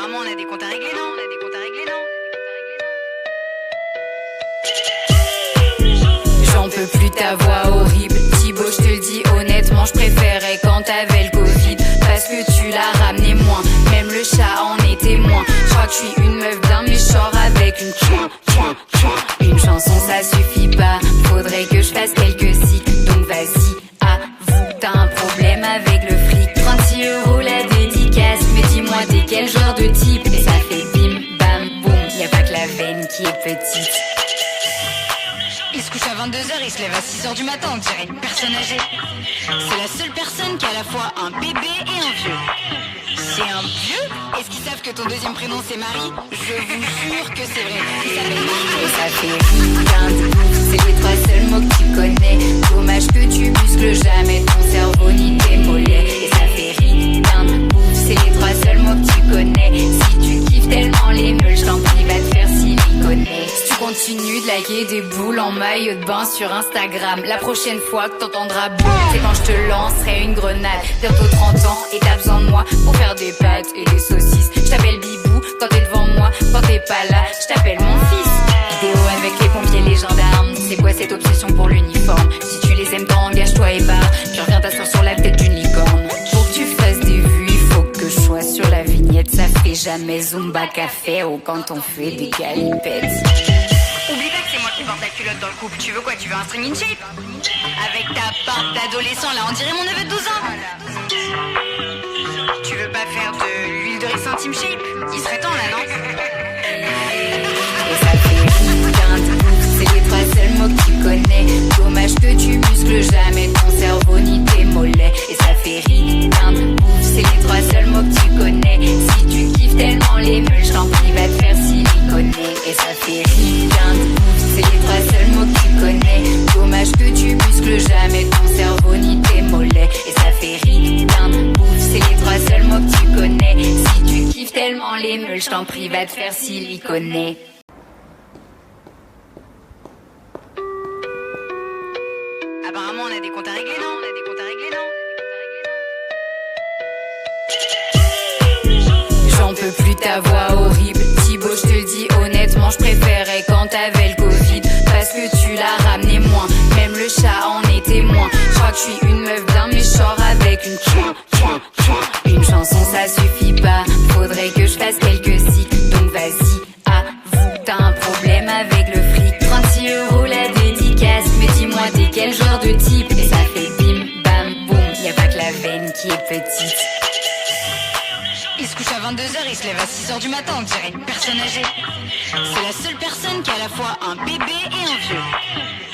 Apparemment on a des comptes à régler, non? On a des comptes à régler, non? J'en peux plus ta voix horrible. Thibaut, je te le dis honnêtement, je préférais quand t'avais le Covid. Parce que tu l'as ramené moins, même le chat en est témoin. Je crois que je suis une meuf d'un méchant avec une chouin. Une chanson ça suffit pas, faudrait que je fasse quelques cycles. Donc vas-y, avoue, t'as un problème avec le fric. 36 € la dédicace, mais dis-moi t'es quel genre de type. Et ça fait bim bam boum, y'a pas que la veine qui est petite. Il se couche à 22h, il se lève à 6h du matin, on dirait une personne âgée. C'est la seule personne qui a à la fois un bébé et un vieux. C'est un vieux? Est-ce qu'ils savent que ton deuxième prénom c'est Marie? Je vous jure que c'est vrai. Il s'appelle Marie. Et ça fait rien de ouf, c'est les trois seuls mots que tu connais. Dommage que tu muscles jamais ton cerveau ni tes mollets. Et ça fait rien de ouf, c'est les trois seuls mots que tu connais. Si tu kiffes tellement les meules, je t'en prie, va te faire siliconer. Si tu continues de liker des boules en maillot de bain sur Instagram, la prochaine fois que t'entendras boum, c'est quand je te lancerai une grenade. Bientôt 30 ans et t'as besoin de moi pour faire des pâtes et des saucisses. Je t'appelle Bibou quand t'es devant moi, quand t'es pas là, je t'appelle mon fils. Vidéo avec les pompiers, les gendarmes, c'est quoi cette obsession pour l'uniforme? Si tu les aimes tant, engage-toi et barre, puis reviens t'asseoir sur la tête d'une licorne. Pour que tu fasses des vues, il faut que je sois sur la vignette. Ça fait jamais Zumba Café ou quand on fait des galipettes. Oublie pas que c'est moi qui porte la culotte dans le couple. Tu veux quoi? Tu veux un string in shape? Avec ta barbe d'adolescent là, on dirait mon neveu de 12 ans. Tu veux pas faire de l'huile de ricin Team Shape? Il serait temps là, non? Et ça fait rien de ouf, c'est les trois seuls mots que tu connais. Dommage que tu muscles jamais ton cerveau ni tes mollets. Et ça fait rien de ouf, c'est les trois seuls mots que tu connais. Si tu kiffes tellement les meules, je t'en prie, va te faire siliconer. Et ça fait rien de ouf, c'est les trois seuls mots que tu connais. Dommage que tu muscles jamais ton cerveau ni tes mollets. Et ça fait rien de ouf, c'est les trois seuls mots que tu connais. Si tu kiffes tellement les meules, je t'en prie, va te faire siliconer. Apparemment on a des comptes à régler, non? On a des comptes à régler, non? J'en peux plus ta voix horrible. Thibaut, je te le dis honnêtement, je préférais quand t'avais le Covid. Parce que tu l'as ramené moins, même le chat en est témoin. Je crois que je suis une meuf d'un méchant avec une chouin. Une chanson ça suffit pas, faudrait que je fasse quelques cycles. Donc vas-y, avoue, t'as un problème avec le fric. 36 € la dédicace, mais dis-moi t'es quel genre de type. Et ça fait bim bam boum, y'a pas que la veine qui est petite. Il se couche à 22h, il se lève à 6h du matin, on dirait une personne âgée. C'est la seule personne qui a à la fois un bébé et un vieux.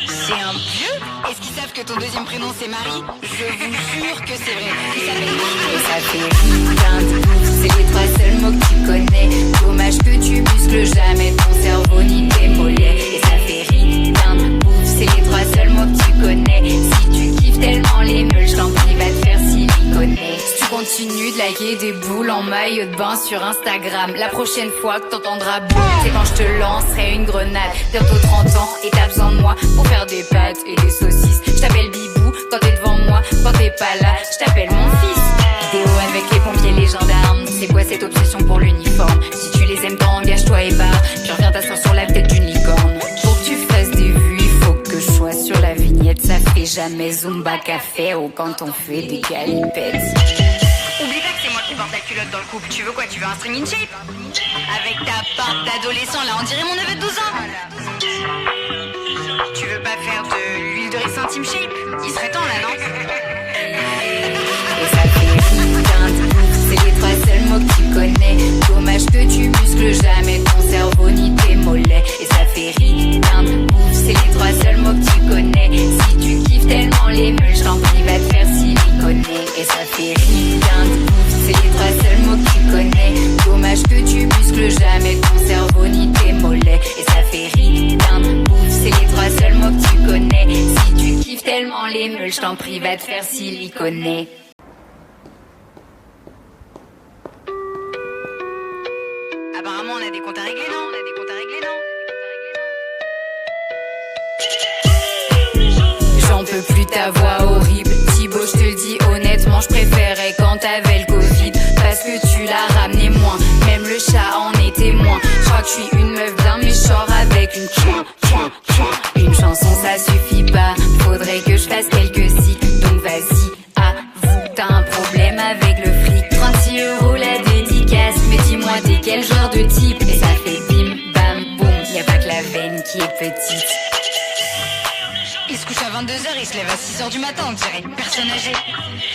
C'est un vieux? Est-ce qu'ils savent que ton deuxième prénom c'est Marie? Je vous jure que c'est vrai. Il s'appelle Marie. Et ça fait rien de ouf, c'est les trois seuls mots que tu connais. Dommage que tu muscles jamais ton cerveau ni tes mollets. Et ça fait rien de ouf, c'est les trois seuls mots que tu connais. Si tu kiffes tellement les meules, je t'en prie, va te faire siliconer. Si tu continues de liker des boules en maillot de bain sur Instagram, la prochaine fois que t'entendras boum, c'est quand je te lancerai une grenade. Bientôt 30 ans et t'as besoin de moi pour faire des pâtes et des saucisses. Je t'appelle Bibou quand t'es devant moi, quand t'es pas là, je t'appelle mon fils. Vidéo avec les pompiers, les gendarmes, c'est quoi cette obsession pour l'uniforme? Si tu les aimes tant, engage-toi et barre, puis reviens t'asseoir sur la tête d'une licorne. Pour que tu fasses des vues, il faut que je sois sur la vignette. Ça fait jamais Zumba Café ou quand on fait des galipettes. Oublie pas que c'est moi qui porte la culotte dans le couple. Tu veux quoi? Tu veux un string in shape? Avec ta barbe d'adolescent là, on dirait mon neveu de 12 ans. Tu veux pas faire de l'huile de ricin Team Shape? Il serait temps là, non? Et ça fait rien de ouf, c'est les trois seuls mots que tu connais. Dommage que tu muscles jamais ton cerveau ni tes mollets. Et ça fait rien de ouf, c'est les trois seuls mots que tu connais. Si tu kiffes tellement les meules, je t'en prie, va te faire siliconer. Et ça fait rien de ouf, c'est les trois seuls mots que tu connais. Dommage que tu muscles jamais ton cerveau ni tes mollets. Et ça fait rien de ouf, c'est les trois seuls mots que tu connais. Si tu kiffes tellement les meules, je t'en prie, va te faire siliconer. Apparemment on a des comptes à régler, non? On a des comptes à régler, non? J'en peux plus ta voix horrible. Thibaut, je te le dis honnêtement, je préférais quand t'avais le Covid. Parce que tu l'as ramené moins, même le chat que je suis une meuf d'un méchant avec une Une chanson ça suffit pas, faudrait que je fasse quelques cycles. Donc vas-y, avoue, t'as un problème avec le fric. 36 € la dédicace, mais dis-moi t'es quel genre de type. Et ça fait bim bam boum, y a pas que la veine qui est petite. Il se couche à 22h, il se lève à 6h du matin, on dirait une personne âgée.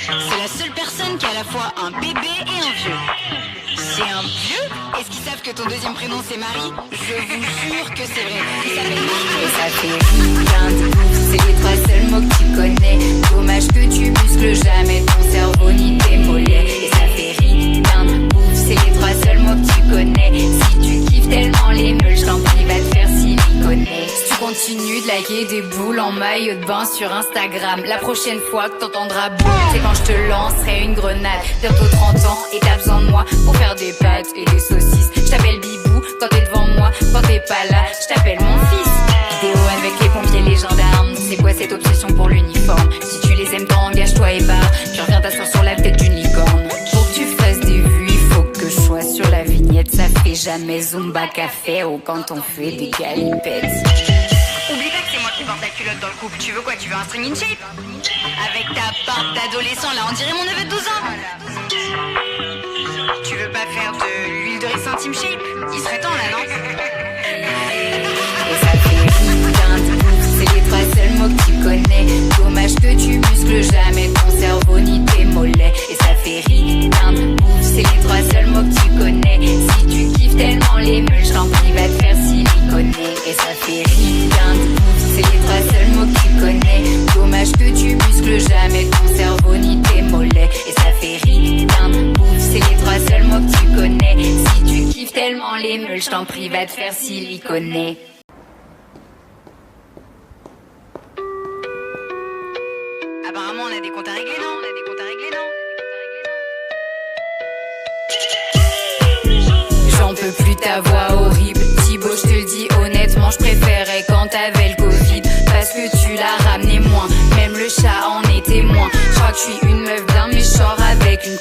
C'est la seule personne qui a à la fois un bébé et un vieux. C'est un vieux? Est-ce qu'ils savent que ton deuxième prénom c'est Marie? Je vous jure que c'est vrai. Il s'appelle Marie. Et ça fait rien de ouf, c'est les 3 seuls mots que tu connais. Dommage que tu muscles jamais ton cerveau ni tes mollets. Et ça fait rien de ouf, c'est les 3 seuls mots que tu connais. Si tu kiffes tellement les meules, je t'en prie, va te faire siliconer. Si tu continues de liker des boules en maillot de bain sur Instagram, la prochaine fois que t'entendras boum, c'est quand je te lancerai une grenade. Bientôt 30 ans et t'as besoin de moi pour faire des pâtes et des saucisses. Je t'appelle Bibou quand t'es devant moi, quand t'es pas là, je t'appelle mon fils. Vidéo avec les pompiers, les gendarmes, c'est quoi cette obsession pour l'uniforme? Si tu les aimes tant, engage-toi et barre, puis reviens t'asseoir sur la tête d'une licorne. Pour que tu fasses des vues, il faut que je sois sur la vignette. Ça fait jamais Zumba Café ou quand on fait des galipettes. Oublie pas que c'est moi qui porte la culotte dans le couple. Tu veux quoi? Tu veux un string in shape? Avec ta barbe d'adolescent là, on dirait mon neveu de 12 ans. Tu veux pas faire de l'huile de ricin Team Shape? Il serait temps là, non? Et ça fait rien de ouf, c'est les 3 seuls mots que tu connais. Dommage que tu muscles jamais ton cerveau ni tes mollets. Et ça fait rien de ouf, c'est les 3 seuls mots que tu connais. Si tu kiffes tellement les meules, je t'en prie, va te faire siliconer. Et ça fait rien de ouf, c'est les 3 seuls mots que tu connais. Dommage que tu muscles jamais ton cerveau ni tes mollets. Et ça fait rien de ouf, c'est les 3 seuls mots que tu connais. Si tu kiffes tellement les meules, je t'en prie, va te faire siliconer. Apparemment, on a des comptes à régler, non? On a des comptes à régler, non? J'en peux plus ta voix horrible. Thibaut, je te le dis honnêtement, je préférais quand t'avais le Covid. Parce que tu l'as ramené moins, même le chat en est témoin. Je crois que je suis une meuf d'un méchant avec une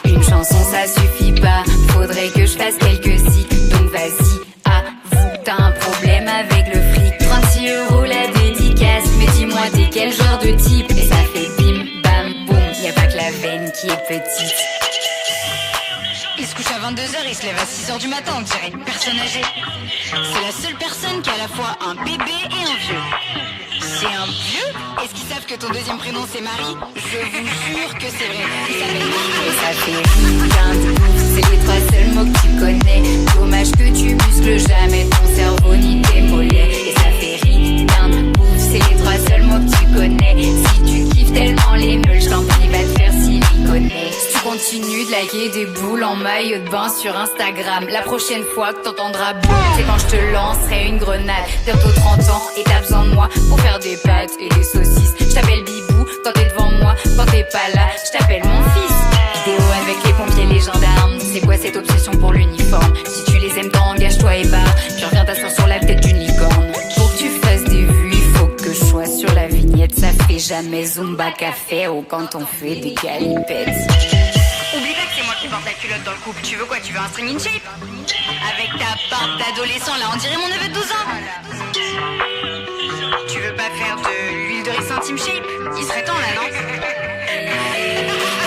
Une chanson ça suffit pas, faudrait que je fasse quelques cycles. Donc vas-y, avoue, t'as un problème avec le fric. 36 € la dédicace, mais dis-moi t'es quel genre de type. Et ça fait bim bam boum, y a pas que la veine qui est petite. Il se couche à 22h, il se lève à 6h du matin, on dirait une personne âgée. C'est la seule personne qui a à la fois un bébé et un vieux. C'est un vieux? Est-ce qu'ils savent que ton deuxième prénom c'est Marie? Je vous jure que c'est vrai. Il s'appelle Marie. Et ça fait rien de ouf, c'est les 3 seuls mots que tu connais. Dommage que tu muscles jamais ton cerveau ni tes mollets. Et ça fait rien de ouf, c'est les 3 seuls mots que tu connais. Si tu kiffes tellement les meules, je t'en prie, va te faire siliconer. Si tu continues de liker des boules en maillot de bain sur Instagram, la prochaine fois que t'entendras boum, c'est quand je te lancerai une grenade. Bientôt 30 ans et t'as besoin de moi pour faire des pâtes et des saucisses. Je t'appelle Bibou quand t'es devant moi, quand t'es pas là, je t'appelle mon fils. Vidéo avec les pompiers, les gendarmes, c'est quoi cette obsession pour l'uniforme? Si tu les aimes tant, engage-toi et barre, puis reviens t'asseoir sur la tête d'une licorne. Pour que tu fasses des vues, il faut que je sois sur la vignette. Ça fait jamais Zumba Café ou quand on fait des galipettes. Oublie pas que c'est moi qui porte la culotte dans le couple. Tu veux quoi? Tu veux un string in shape? Avec ta barbe d'adolescent là, on dirait mon neveu de 12 ans. Tu veux pas faire de l'huile de ricin Team Shape? Il serait temps là, non?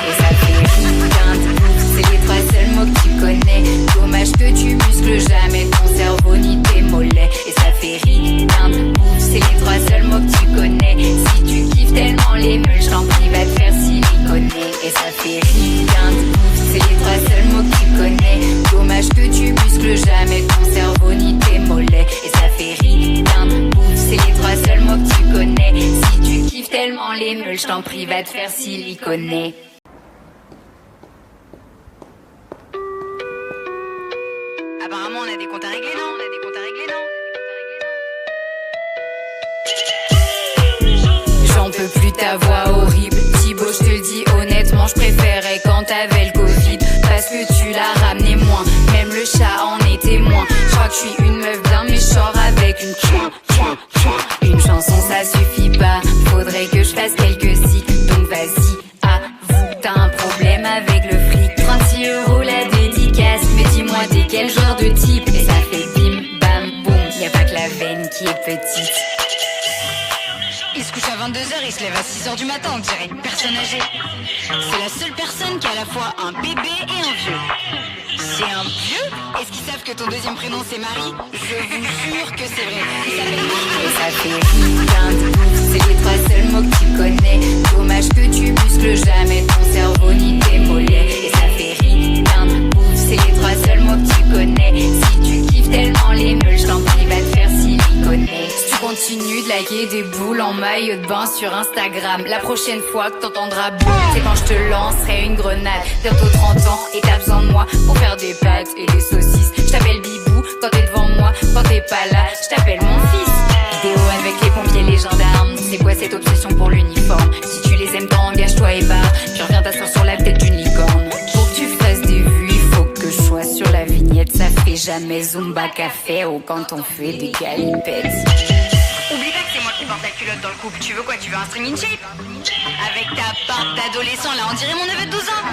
Et ça fait rien de ouf, c'est les 3 seuls mots que tu connais. Dommage que tu muscles jamais ton cerveau ni tes mollets. Et ça fait rien de ouf, c'est les 3 seuls mots que tu connais. Si tu kiffes tellement les meules, je t'en prie, va te faire siliconer. Et ça fait rien de ouf, c'est les 3 seuls mots que tu connais. Dommage que tu muscles jamais ton cerveau ni tes mollets. Et ça fait rien de ouf, c'est les 3 seuls mots que tu connais. Si tu kiffes tellement les meules, je t'en prie, va te faire siliconer. Apparemment, on a des comptes à régler, non? On a des comptes à régler, non? J'en peux plus ta voix horrible. Thibaut, je te le dis honnêtement, je préférais quand t'avais le Covid. Parce que tu l'as ramené moins, même le chat en est témoin. Je crois que je suis une meuf d'un méchant avec une Une chanson ça suffit pas, faudrait que je fasse quelques cycles. Donc vas-y, avoue, t'as un problème avec le fric. 36 € la dédicace, mais dis-moi t'es quel genre de type. qui est petite. Il se couche à 22h, il se lève à 6h du matin, on dirait une personne âgée. C'est la seule personne qui a à la fois un bébé et un vieux. C'est un vieux? Est-ce qu'ils savent que ton deuxième prénom c'est Marie? Je vous jure que c'est vrai. Il s'appelle Marie. Et ça fait rien de ouf, c'est les trois seuls mots que tu connais. Dommage que tu muscles jamais ton cerveau ni tes mollets. Et ça fait rien de ouf, c'est les trois seuls mots que tu connais. Si tu kiffes tellement les meules, je t'en prie, va te faire siliconer. Si tu continues de liker des boules en maillot de bain sur Instagram, la prochaine fois que t'entendras boum, c'est quand je te lancerai une grenade. Bientôt 30 ans et t'as besoin de moi pour faire des pâtes et des saucisses. Je t'appelle Bibou quand t'es devant moi, quand t'es pas là, je t'appelle mon fils. Vidéo avec les pompiers, les gendarmes, c'est quoi cette obsession pour l'uniforme? Si tu les aimes tant, engage-toi et barre, puis reviens t'asseoir sur la tête d'une licorne. Pour que tu fasses des vues, il faut que je sois sur la vignette. Ça fait jamais Zumba Café ou quand on fait des galipettes. Oublie pas que c'est moi qui porte la culotte dans le couple. Tu veux quoi? Tu veux un string in shape? Avec ta barbe d'adolescent là, on dirait mon neveu de 12 ans.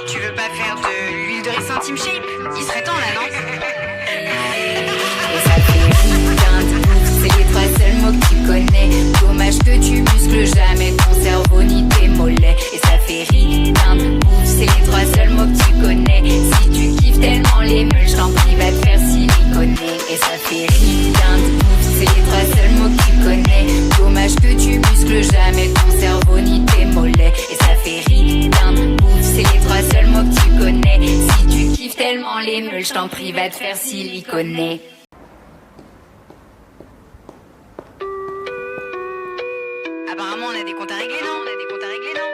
Tu veux pas faire de l'huile de ricin Team Shape? Il serait temps là, non? Et ça fait rien de ouf, c'est les trois seuls mots que tu connais. Dommage que tu muscles jamais ton cerveau ni tes mollets. Et ça fait rien de ouf, c'est les trois seuls mots que tu connais. Si tu kiffes tellement les meules, je t'en prie, va te faire siliconer. Et ça fait rien de ouf, c'est les trois seuls mots que tu connais. Dommage que tu muscles jamais ton cerveau ni tes mollets. Et ça fait rien de ouf, c'est les trois seuls mots que tu connais. Si tu kiffes tellement les meules, je t'en prie, va te faire siliconer. Apparemment, on a des comptes à régler, non? On a des comptes à régler, non?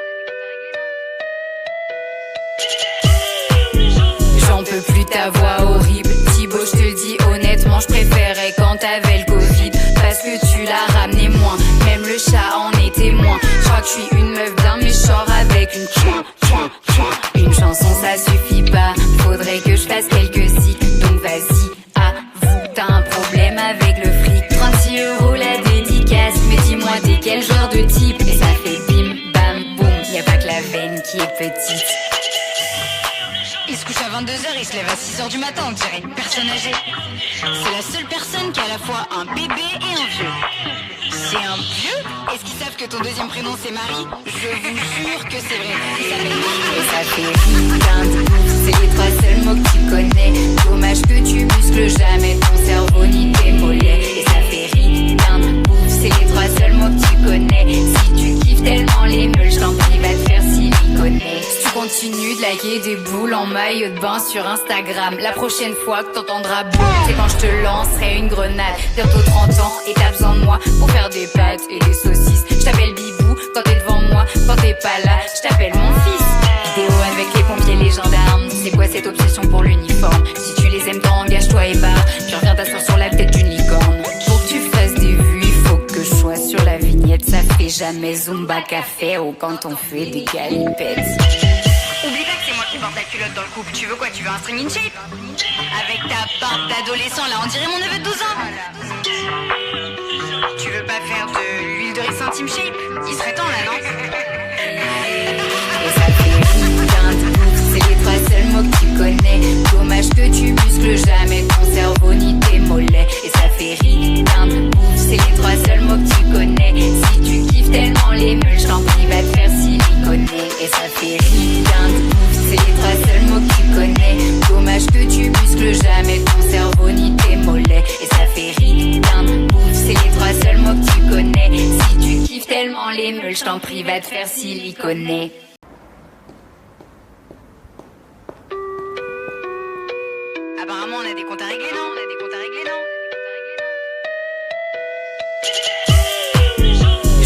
J'en peux plus ta voix horrible. Thibaut, je te dis honnêtement, je préférais quand t'avais le Covid. Parce que tu l'as ramené moins, même le chat en est témoin. Je crois que je suis une meuf bien méchant avec une chouin, chouin, chouin. Une chanson ça suffit pas, faudrait que je fasse quelques sites. Donc vas-y, avoue, t'as un problème avec le fric. 36 € la dédicace, mais dis-moi t'es quel genre de type. Et ça fait bim, bam, boum, y a pas que la veine qui est petite. Il se couche à 22h, il se lève à 6h du matin, on dirait une personne âgée. C'est la seule personne qui a à la fois un bébé et un vieux. C'est un vieux? Est-ce qu'ils savent que ton deuxième prénom c'est Marie? Je vous jure que c'est vrai. Il s'appelle Marie. Et ça fait rien de ouf, c'est les trois seuls mots que tu connais. Dommage que tu muscles jamais ton cerveau ni tes mollets. Et ça fait rien de ouf, c'est les trois seuls mots que tu connais. Si tu kiffes tellement les meules, je t'en prie, va te faire siliconer. Si tu continues de liker des boules en maillot de bain sur Instagram, la prochaine fois que t'entendras boum, c'est quand je te lancerai une grenade. Bientôt 30 ans et t'as besoin de moi pour faire des pâtes et des saucisses. Je t'appelle Bibou quand t'es devant moi, quand t'es pas là, je t'appelle mon fils. Vidéo avec les pompiers, les gendarmes, c'est quoi cette obsession pour l'uniforme? Si tu les aimes tant, engage-toi et barre, puis reviens t'asseoir sur la tête d'une licorne. Pour que tu fasses des vues, il faut que je sois sur la vignette. Ça fait jamais Zumba Café ou quand on fait des galipettes. Oublie pas que c'est moi qui porte la culotte dans le couple. Tu veux quoi? Tu veux un string in shape? Avec ta barbe d'adolescent là, on dirait mon neveu de 12 ans. Tu veux pas faire de l'huile de ricin Team Shape? Il serait temps là, non? Et ça fait rien de ouf, c'est les trois seuls mots que tu connais. Dommage que tu muscles jamais ton cerveau ni tes mollets. Et ça fait rien de ouf, c'est les trois seuls mots que tu connais. Si tu kiffes tellement les meules, je t'en prie, va te faire siliconer. Et ça fait rien de ouf, c'est les trois seuls mots que tu connais. Dommage que tu muscles jamais ton cerveau ni tes mollets. Et ça fait rien de ouf, c'est les trois seuls mots que tu connais. Si tu kiffes tellement les meules, je t'en prie, va te faire siliconer. Apparemment, on a des comptes à régler, non? On a des comptes à régler, non?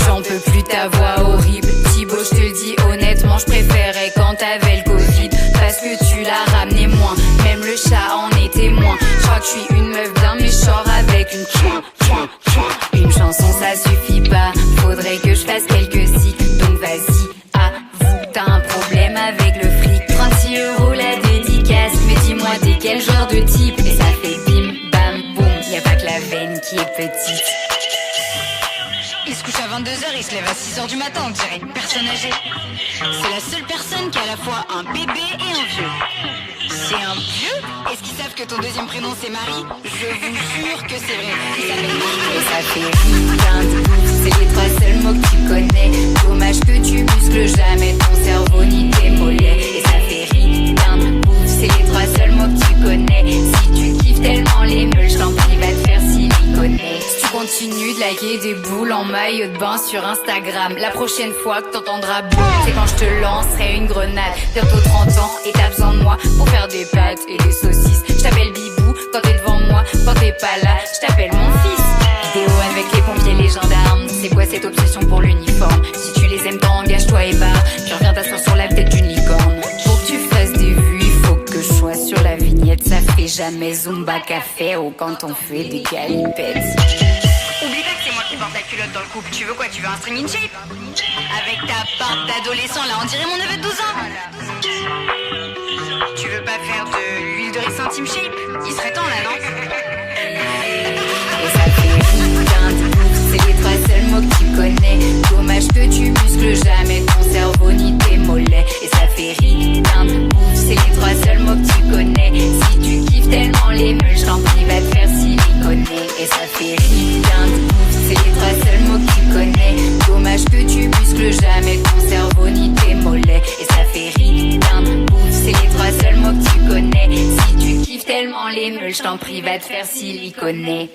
J'en peux plus ta voix horrible. Thibaut, je te dis honnêtement, je préférais quand t'avais le Covid. Parce que tu l'as ramené moins, même le chat en est témoin. Je crois que je suis une meuf bien méchant avec une chouin, chouin, chouin. Une chanson ça suffit pas, faudrait que je fasse quelques sites. Donc vas-y, avoue, t'as un problème avec le fric. 36 € la dédicace, mais dis-moi t'es quel genre de type. Et ça fait bim, bam, boum, y a pas que la veine qui est petite. Il se couche à 22h, il il se lève à 6h du matin, on dirait une personne âgée. C'est la seule personne qui a à la fois un bébé et un vieux. C'est un vieux? Est-ce qu'ils savent que ton deuxième prénom c'est Marie? Je vous jure que c'est vrai. Il s'appelle Marie. Et ça fait rien de ouf, c'est les trois seuls mots que tu connais. Dommage que tu muscles jamais ton cerveau ni tes mollets. Et ça fait rien de ouf, c'est les trois seuls mots que tu connais. Si tu kiffes tellement les meules, je t'en prie, va te faire siliconer. Si tu continues de liker des boules en maillot de bain sur Instagram, la prochaine fois que t'entendras boum, c'est quand je te lancerai une grenade. Bientôt 30 ans et t'as besoin de moi pour faire des pâtes et des saucisses. Je t'appelle Bibou quand t'es devant moi, quand t'es pas là, je t'appelle mon fils. Vidéo avec les pompiers, les gendarmes, c'est quoi cette obsession pour l'uniforme? Si tu les aimes tant, engage-toi et barre. Tu reviens t'asseoir sur la tête d'une licorne. Pour que tu fasses des vues, il faut que je sois sur la vignette. Ça fait jamais Zumba Café ou quand on fait des galipettes. Oublie pas que c'est moi qui porte la culotte dans le couple. Tu veux quoi? Tu veux un string in shape? Avec ta barbe d'adolescent là, on dirait mon neveu de 12 ans. Tu veux pas faire de l'huile de riz Team Shape? Il serait temps là, non? Et ça fait rien de ouf, c'est les trois seuls mots que tu connais. Dommage que tu muscles jamais ton cerveau ni tes mollets. Et ça fait rien de ouf, c'est les trois seuls mots que tu connais. Si tu kiffes tellement les meules, je t'en prie, va te faire siliconer. Et ça fait rien de ouf, c'est les trois seuls mots que tu connais. Dommage que tu muscles jamais ton cerveau ni tes mollets. Et ça fait rien de ouf, c'est les trois seuls mots que tu connais. Si tu kiffes tellement les meules, je t'en prie, va te faire siliconer.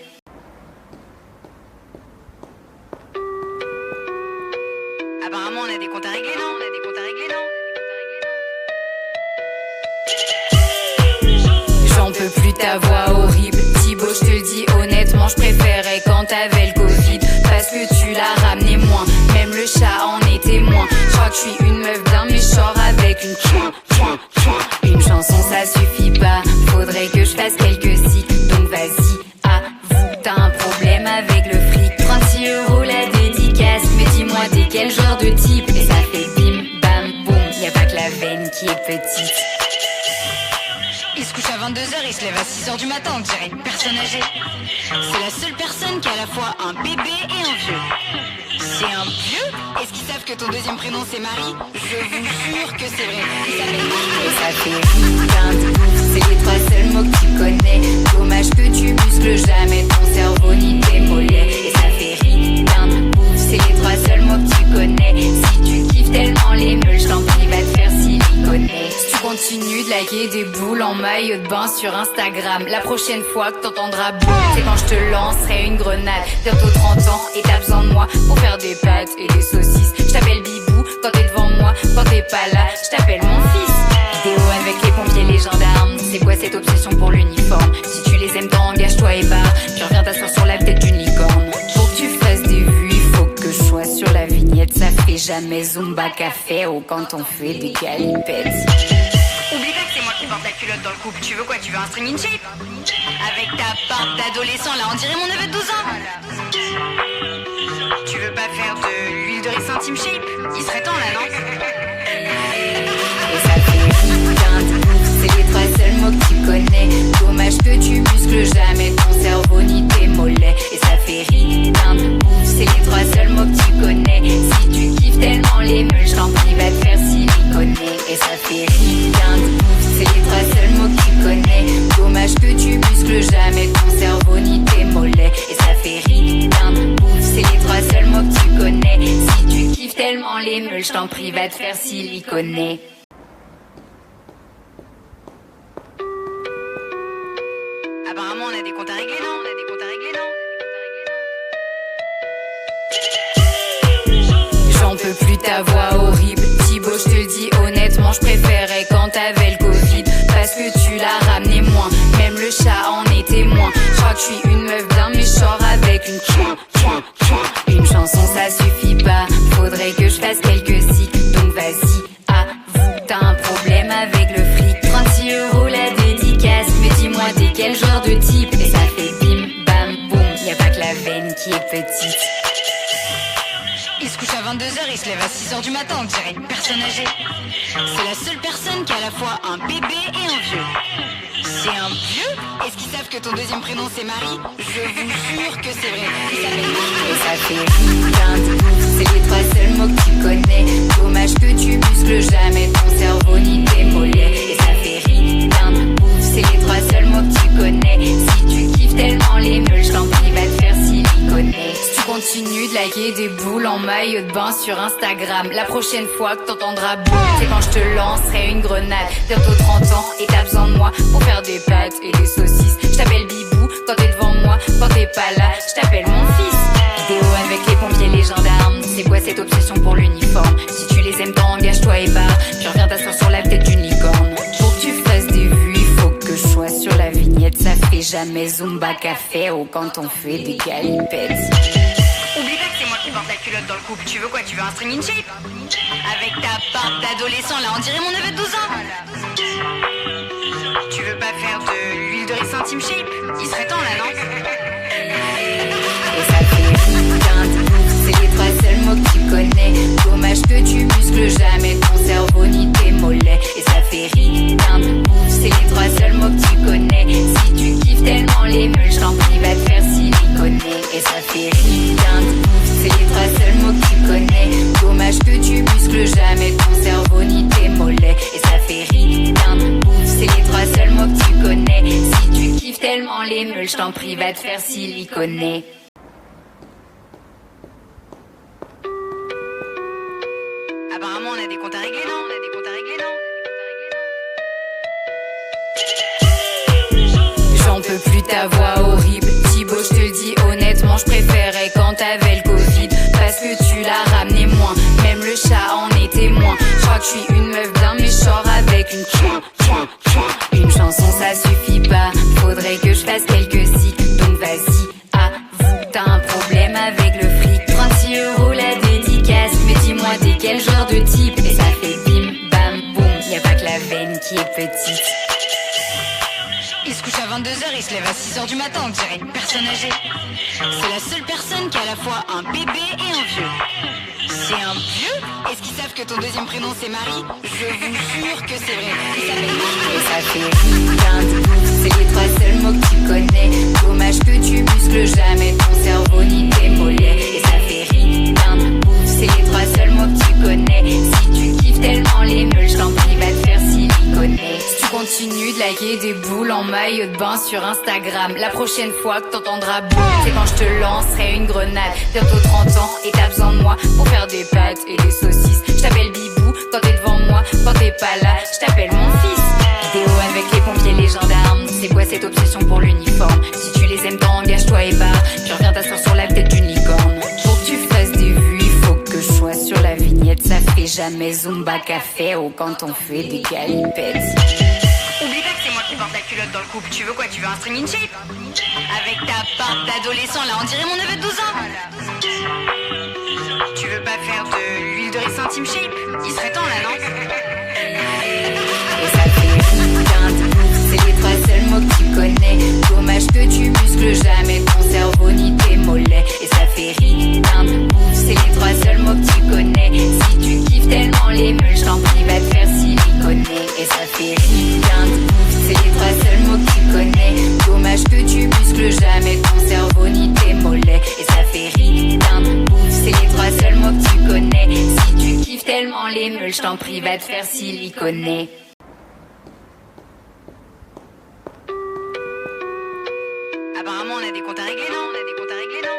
Apparemment, on a des comptes à régler, non? On a des comptes à régler, non? J'en peux plus ta voix horrible. Thibaut, je te le dis honnêtement, je préférais quand t'avais le Covid. Parce que tu l'as ramené moins, même le chat en est témoin. Je crois que je suis une meuf bien, mais je sors avec une chouin. Une chanson ça suffit pas, faudrait que je fasse quelques cycles. Donc vas-y, avoue, t'as un problème avec le fric. 36 € la dédicace, mais dis-moi t'es quel genre de type? Et ça fait bim bam boum, y'a pas que la veine qui est petite. Il se couche à 22h, il se lève à 6h du matin, on dirait une personne âgée. C'est la seule personne qui a à la fois un bébé et un vieux. C'est un vieux? Est-ce qu'ils savent que ton deuxième prénom c'est Marie? Je vous jure que c'est vrai. Il s'appelle Marie. Et ça fait rien de ouf, c'est les trois seuls mots que tu connais. Dommage que tu muscles jamais ton cerveau ni tes mollets. Et ça fait rien de ouf, c'est les trois seuls mots que tu connais. Si tu kiffes tellement les meules, je t'en prie, va te faire siliconer. Si tu continues de liker des boules en maillot de bain sur Instagram, la prochaine fois que t'entendras boum, c'est quand je te lancerai une grenade. Bientôt 30 ans et t'as besoin de moi pour faire des pâtes et des saucisses. Je t'appelle Bibou quand t'es devant moi, quand t'es pas là, je t'appelle mon fils. Vidéo avec les pompiers, les gendarmes, c'est quoi cette obsession pour l'uniforme? Si tu les aimes tant, engage-toi et barre. Tu reviens t'asseoir sur la tête d'une licorne. Pour que tu fasses des vues, il faut que je sois sur la vignette. Ça fait jamais Zumba Café ou quand on fait des galipettes. Oublie pas que c'est moi qui porte la culotte dans le couple. Tu veux quoi? Tu veux un string in shape? Avec ta barbe d'adolescent là, on dirait mon neveu de 12 ans. Tu veux pas faire de l'huile de riz Team Shape? Il serait temps là, non? Et ça fait rien de ouf, c'est les trois seuls mots que tu connais. Dommage que tu muscles jamais ton cerveau ni tes mollets. Et ça fait rien de ouf, c'est les trois seuls mots que tu connais. Si tu kiffes tellement les meules, je t'en prie, va te faire siliconer. Et ça fait rien de ouf, c'est les trois seuls mots que tu connais. Dommage que tu muscles jamais ton cerveau ni tes mollets. Et ça fait rien de ouf, c'est les trois seuls mots que tu connais. Si tu kiffes tellement les meules, je t'en prie, va te faire siliconer. Apparemment, on a des comptes à régler, non? On a des comptes à régler, non? J'en peux plus ta voix horrible. Thibaut, je te le dis honnêtement, je préférais quand t'avais le Covid. Parce que tu l'as ramené moins, même le chat en est témoin. Je crois que je suis une meuf bien, mais je sors avec une chouin. Une chanson ça suffit pas, faudrait que je fasse quelques cycles. Donc vas-y, avoue, t'as un problème avec le fric. 36 € la dédicace, mais dis-moi t'es quel genre de type? Et ça fait bim bam boum, y'a pas que la veine qui est petite. Il se couche à 22h, il se lève à 6h du matin, on dirait une personne âgée. C'est la seule personne qui a à la fois un bébé et un vieux. C'est un vieux? Est-ce qu'ils savent que ton deuxième prénom c'est Marie? Je vous jure que c'est vrai. Il s'appelle Marie. Et ça fait rien de ouf, c'est les trois seuls mots que tu connais. Dommage que tu muscles jamais ton cerveau ni tes mollets. Et ça fait rien de ouf, c'est les trois seuls mots que tu connais. Si tu kiffes tellement les meules, je t'en prie, va te faire siliconer. Si tu continues de liker des boules en maillot de bain sur Instagram, la prochaine fois que t'entendras boum, c'est quand je te lancerai une grenade. Bientôt 30 ans et t'as besoin de moi pour faire des pâtes et des saucisses. Je t'appelle Bibou quand t'es devant moi, quand t'es pas là, je t'appelle mon fils. Vidéo avec les pompiers, les gendarmes, c'est quoi cette obsession pour l'uniforme? Si tu les aimes tant, engage-toi et barre, puis reviens t'asseoir sur la tête d'une licorne. Pour que tu fasses des vues, il faut que je sois sur la vignette. Ça fait jamais Zumba Café ou quand on fait des galipettes. Oublie pas que c'est moi qui porte la culotte dans le couple. Tu veux quoi? Tu veux un string in shape? Avec ta barbe d'adolescent là, on dirait mon neveu de 12 ans. Tu veux pas faire de l'huile de riz Team Shape? Il serait temps là, non? Et ça fait rien de ouf, c'est les trois seuls mots que tu connais. Dommage que tu muscles jamais ton cerveau ni tes mollets. Et ça fait rien de ouf, c'est les trois seuls mots que tu connais. Si tu kiffes tellement les meules, je t'en prie, va te faire siliconer. Et ça fait rien de ouf, c'est les trois seuls mots que tu connais. Dommage que tu muscles jamais ton cerveau ni tes mollets. Et ça fait rien de ouf, c'est les trois seuls mots que tu connais. Si tu kiffes tellement les meules, je t'en prie, va te faire siliconer. Apparemment, on a des comptes à régler, non? On a des comptes à régler, non? J'en peux plus ta voix horrible. Thibaut, je te le dis honnêtement, je préférais quand t'avais le Covid. Parce que tu l'as ramené moins, même le chat en est témoin. Je crois que je suis une meuf bien méchant avec une chouin, chouin, chouin. Une chanson ça suffit pas, faudrait que je fasse quelques cycles. Donc vas-y, avoue, t'as un problème avec le fric. 36 € la dédicace, mais dis-moi t'es quel genre de type? Et ça fait bim, bam, boum, y'a pas que la veine qui est petite. Il se couche à 22h, il se lève à 6h du matin, on dirait une personne âgée. C'est la seule personne qui a à la fois un bébé et un vieux. C'est un vieux? Est-ce qu'ils savent que ton deuxième prénom c'est Marie? Je vous jure que c'est vrai. Il s'appelle Marie. Et ça fait rien de ouf, c'est les trois seuls mots que tu connais. Dommage que tu muscles jamais ton cerveau ni tes mollets. Et ça fait rien de ouf, c'est les trois seuls mots que tu connais. Si tu kiffes tellement les meules, je t'en prie, va te faire siliconer. Si tu continues de liker des boules en maillot de bain sur Instagram, la prochaine fois que t'entendras boum, c'est quand je te lancerai une grenade. Bientôt 30 ans et t'as besoin de moi pour faire des pâtes et des saucisses. Je t'appelle Bibou quand t'es devant moi, quand t'es pas là, je t'appelle mon fils. Vidéo avec les pompiers, les gendarmes, c'est quoi cette obsession pour l'uniforme? Si tu les aimes tant, engage-toi et barre, puis reviens t'asseoir sur la tête d'une licorne. Pour que tu fasses des vues, il faut que je sois sur la vignette. Ça fait jamais Zumba Café ou quand on fait des galipettes. Oublie pas que c'est moi qui porte la culotte dans le couple. Tu veux quoi? Tu veux un string in shape? Avec ta barbe d'adolescent là, on dirait mon neveu de 12 ans. Tu veux pas faire de l'huile de riz Team Shape? Il serait temps là, non? Et ça fait rien de ouf, c'est les trois seuls mots que tu connais. Dommage que tu muscles jamais ton cerveau ni tes mollets. Et ça fait rien de ouf, c'est les trois seuls mots que tu connais. Si tu kiffes tellement les meules, je t'en prie, va te faire siliconer. Et ça fait rien de ouf, c'est les trois seuls mots que tu connais. Dommage que tu muscles jamais ton cerveau ni tes mollets. Et ça fait rien de ouf, c'est les trois seuls mots que tu connais. Si tu kiffes tellement les meules, je t'en prie, va te faire siliconer. Apparemment, on a des comptes à régler, non? On a des comptes à régler, non?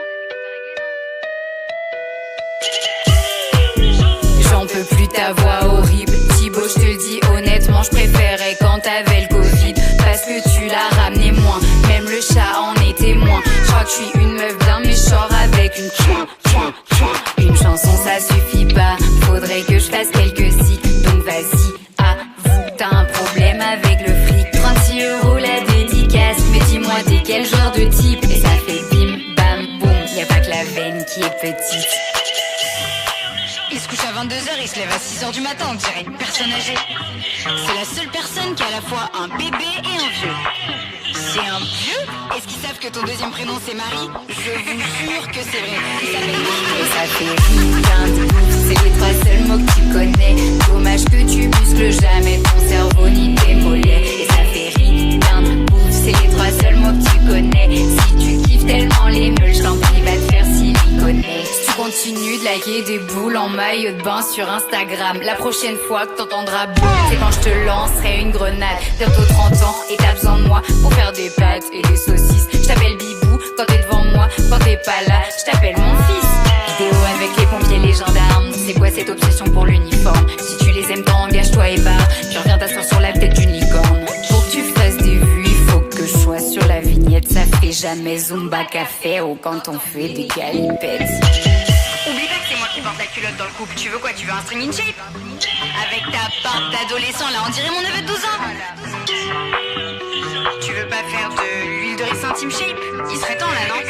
J'en peux plus ta voix horrible. Thibaut, je te le dis honnêtement, je préférais quand t'avais le Covid. Parce que tu l'as ramené moins, même le chat en est témoin. Je crois que je suis une meuf bien méchant avec une chouin, chouin, chouin. Une chanson ça suffit pas, faudrait que je fasse quelques cycles. Donc vas-y, avoue, t'as un problème avec le fric. 36 € la dédicace, mais dis-moi t'es quel genre de type? Et ça fait bim, bam, boum, y'a pas que la veine qui est petite. Il se couche à 22h, il se lève à 6h du matin, on dirait une personne âgée. C'est la seule personne qui a à la fois un bébé et un vieux. C'est un vieux? Est-ce qu'ils savent que ton deuxième prénom c'est Marie? Je vous jure que c'est vrai. Il s'appelle Marie. Et ça fait rien de ouf, c'est les trois seuls mots que tu connais. Dommage que tu muscles jamais ton cerveau ni tes mollets. Et ça fait rien de ouf, c'est les trois seuls mots que tu connais. Si tu kiffes tellement les meules, je t'en prie, va te faire siliconer. Si tu continues de liker des boules en maillot de bain sur Instagram, la prochaine fois que t'entendras boum, c'est quand je te lancerai une grenade. Bientôt 30 ans et t'as besoin de moi pour faire des pâtes et des saucisses. Je t'appelle Bibou quand t'es devant moi, quand t'es pas là, je t'appelle mon fils. Vidéo avec les pompiers, les gendarmes, c'est quoi cette obsession pour l'uniforme? Si tu les aimes tant, engage-toi et barre. Tu reviens t'asseoir sur la tête d'une licorne. Pour que tu fasses des vues, il faut que je sois sur la vignette. Ça fait jamais Zumba Café ou quand on fait des galipettes. Oublie pas que c'est moi qui porte la culotte dans le couple. Tu veux quoi? Tu veux un string in shape? Avec ta barbe d'adolescent là, on dirait mon neveu de 12 ans. Tu veux pas faire de l'huile de riz Team Shape? Il serait temps là, non?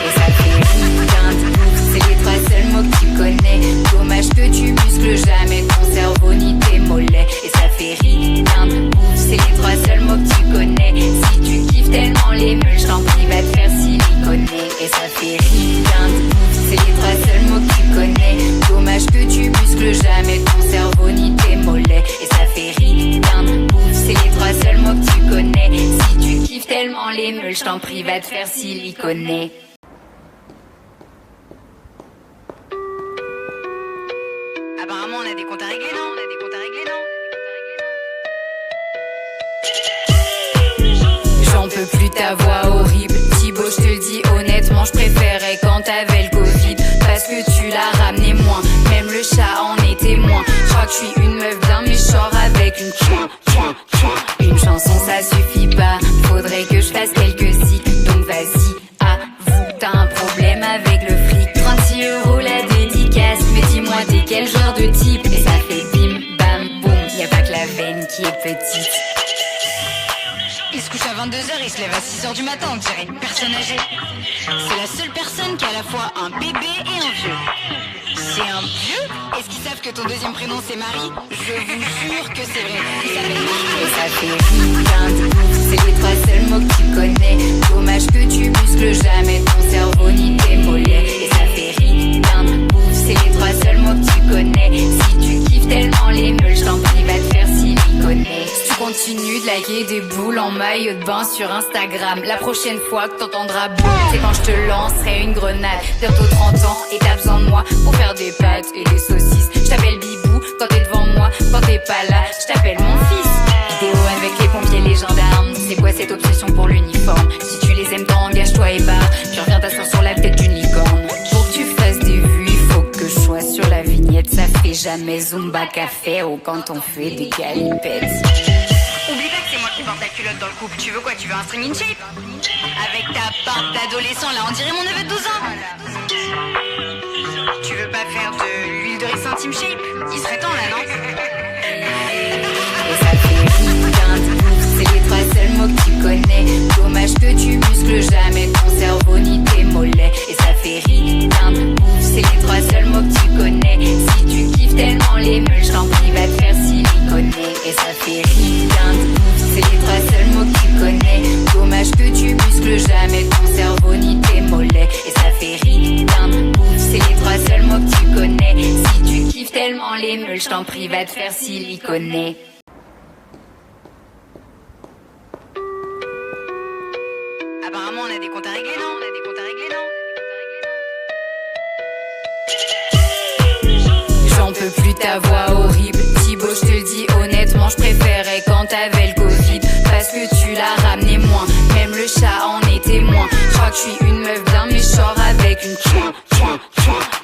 Et ça fait rien de ouf, c'est les trois seuls mots que tu connais. Dommage que tu muscles jamais ton cerveau ni tes mollets. Et ça fait rien de ouf, c'est les trois seuls mots que tu connais. Si tu kiffes tellement les meules, je t'en prie, va te faire siliconer. Et ça fait rien de ouf, c'est les trois seuls mots que tu connais. Dommage que tu muscles jamais ton cerveau ni tes mollets. Et ça fait rien de ouf, c'est les trois seuls mots que tu connais. Si tu kiffes tellement les meules, je t'en prie, va te faire siliconer. Apparemment, on a des comptes à régler, non? On a des comptes à régler, non? J'en peux plus ta voix horrible. Thibaut, je te le dis honnêtement, je préférais quand t'avais le Covid. Parce que tu l'as ramené moins, même le chat en est témoin. Je crois que je suis une meuf bien méchant avec une chouin. Une chanson ça suffit pas, faudrait que je fasse quelques zik. Donc vas-y, avoue, t'as un problème avec le fric. 36 € la dédicace, mais dis-moi t'es quel genre de type. Et ça fait bim bam boum, y'a pas que la veine qui est petite. Il se couche à 22h, il se lève à 6h du matin, on dirait une personne âgée. C'est la seule personne qui a à la fois un bébé et un vieux. C'est un vieux? Est-ce qu'ils savent que ton deuxième prénom c'est Marie? Je vous jure que c'est vrai. Il s'appelle Marie. Et ça fait rien de ouf, c'est les trois seuls mots que tu connais. Dommage que tu muscles jamais ton cerveau ni tes mollets. Et ça fait rien de ouf, c'est les trois seuls mots que tu connais. Si tu kiffes tellement les meules, je t'en prie, va te faire siliconer. Si tu continues de liker des boules en maillot de bain sur Instagram, la prochaine fois que t'entendras boum, c'est quand je te lancerai une grenade. Bientôt 30 ans et t'as besoin de moi pour faire des pâtes et des saucisses. Je t'appelle Bibou quand t'es devant moi, quand t'es pas là, je t'appelle mon fils. Vidéo avec les pompiers, les gendarmes, c'est quoi cette obsession pour l'uniforme? Si tu les aimes tant, engage-toi et barre. Tu reviens t'asseoir sur la tête d'une licorne. Pour que tu fasses des vues, il faut que je sois sur la vignette. Ça fait jamais Zumba Café ou quand on fait des galipettes. Oublie pas que c'est moi qui porte la culotte dans le couple. Tu veux quoi? Tu veux un string in shape? Avec ta barbe d'adolescent là, on dirait mon neveu de 12 ans. Tu veux pas faire de l'huile de riz Team Shape? Il serait temps là, non? Et ça fait rien de ouf, c'est les trois seuls mots que tu connais. Dommage que tu muscles jamais ton cerveau ni tes mollets. Et ça fait rien de ouf, c'est les trois seuls mots que tu connais. Si tu kiffes tellement les meules, je t'en prie, va te faire siliconer. Et ça fait rien de ouf, c'est les trois seuls mots que tu connais. Dommage que tu muscles jamais ton cerveau ni tes mollets. Et ça fait rien de ouf, c'est les trois seuls mots que tu connais. Si tu kiffes tellement les meules, je t'en prie, va te faire siliconer. Apparemment, on a des comptes à régler, non? On a des comptes à régler, non? J'en peux plus ta voix horrible. Thibaut, je te le dis honnêtement, je préférais quand t'avais le Covid. Parce que tu l'as ramené moins, même le chat en est témoin. Je crois que je suis une meuf bien méchante avec une chouin.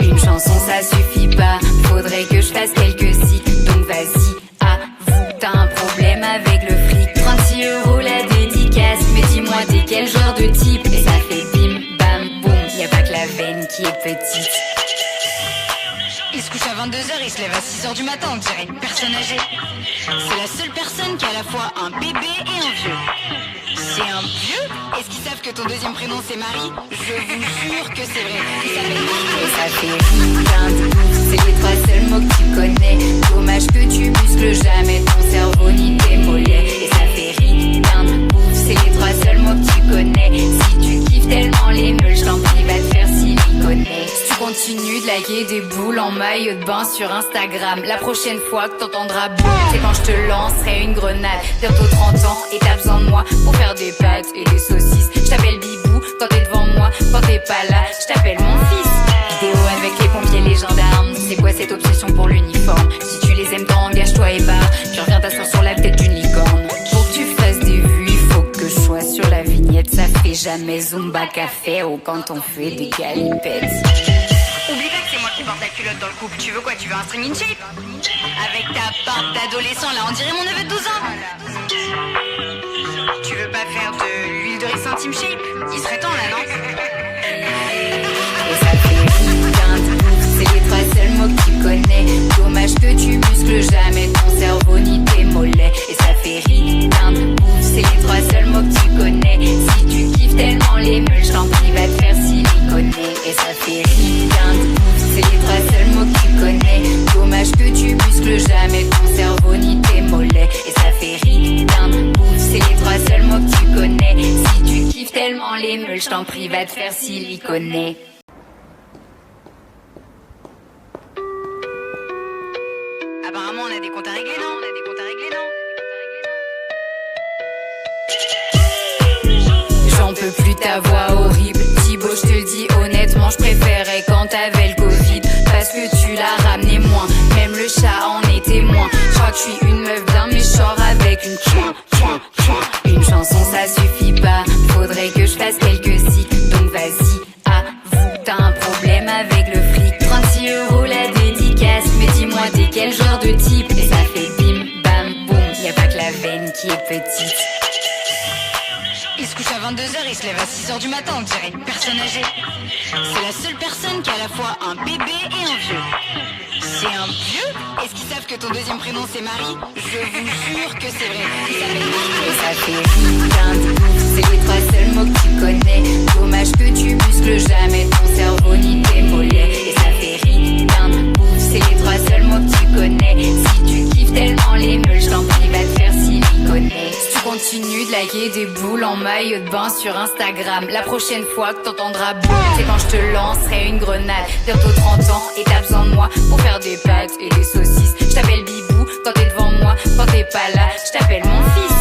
Une chanson ça suffit pas, faudrait que je fasse quelques zik. Donc vas-y, avoue, t'as un problème avec le fric. 36 € la dédicace, mais dis-moi t'es quel genre de type. Et ça fait bim bam boum, y'a pas que la veine qui est petite. Il se couche à 22h, il se lève à 6h du matin, on dirait une personne âgée. C'est la seule personne qui a à la fois un bébé et un vieux. C'est un vieux? Est-ce qu'ils savent que ton deuxième prénom c'est Marie? Je vous jure que c'est vrai. Il s'appelle Marie. Et ça fait rien de ouf, c'est les trois seuls mots que tu connais. Dommage que tu muscles jamais ton cerveau ni tes mollets. Et ça fait rien de ouf, c'est les trois seuls mots que tu connais. Si tu kiffes tellement les meules, je t'en prie, va te faire siliconer. Si tu continues de liker des boules en maillot de bain sur Instagram. La prochaine fois que t'entendras boum, c'est quand je te lancerai une grenade. Bientôt 30 ans et t'as besoin de moi pour faire des pâtes et des saucisses. Je t'appelle Bibou quand t'es devant moi, quand t'es pas là, je t'appelle mon fils. Vidéo avec les pompiers, les gendarmes. C'est quoi cette obsession pour l'uniforme? Si tu les aimes tant, engage-toi et barre. Tu reviens t'asseoir sur la tête d'une licorne. Pour que tu fasses des vues, il faut que je sois sur la vignette. Ça fait jamais Zumba Café ou quand on fait des galipettes. Oublie pas que c'est moi qui porte la culotte dans le couple. Tu veux quoi? Tu veux un string in shape? Avec ta barbe d'adolescent là, on dirait mon neveu de 12 ans. Tu veux pas faire de l'huile de riz Team Shape? Il serait temps là, non? Et ça fait putain de bouffe, c'est les trois seuls mots que tu connais. Dommage que tu muscles jamais ton cerveau ni tes mollets. Et ça fait putain de bouffe, c'est les trois seuls mots que tu connais. Si tu kiffes tellement les meules, je t'en prie, va te faire siliconer. Et ça fait putain de bouffe, c'est les trois seuls mots que tu connais. Dommage que tu muscles jamais ton cerveau ni tes mollets. Et ça fait putain de bouffe, c'est les trois seuls mots que tu connais. Si tu kiffes tellement les meules, je t'en prie, va te faire siliconer. Apparemment, on a des comptes à régler, non? On a des comptes à régler, non? J'en peux plus ta voix horrible. Thibaut, je te le dis honnêtement, je préférais quand t'avais le Covid. Parce que tu l'as ramené moins. Même le chat en est témoin. Je crois que je suis une meuf bien méchant avec une chouin. Une chanson ça suffit pas. Faudrait que je fasse quelques cycles. Donc vas-y, avoue, t'as un problème avec le fric. 36 € la dédicace. Mais dis-moi t'es quel genre de type? Et ça fait bim bam boum. Y'a pas que la veine qui est petite. Il se couche à 22h, il se lève à 6h du matin, on dirait une personne âgée. C'est la seule personne qui a à la fois un bébé et un vieux. C'est un vieux? Est-ce qu'ils savent que ton deuxième prénom c'est Marie? Je vous jure que c'est vrai. Il s'appelle Marie. Et ça fait putain de bouffe, c'est les trois seuls mots que tu connais. Dommage que tu muscles jamais ton cerveau ni tes mollets. Et ça fait putain de bouffe, c'est les trois seuls mots que tu connais. Si tu kiffes tellement les meules, je t'en prie, va te faire siliconer. Si tu continues de liker des boules en maillot de bain sur Instagram, la prochaine fois que t'entendras boum, c'est quand je te lancerai une grenade. Bientôt 30 ans et t'as besoin de moi pour faire des pâtes et des saucisses. Je t'appelle Bibou quand t'es devant moi, quand t'es pas là, je t'appelle mon fils.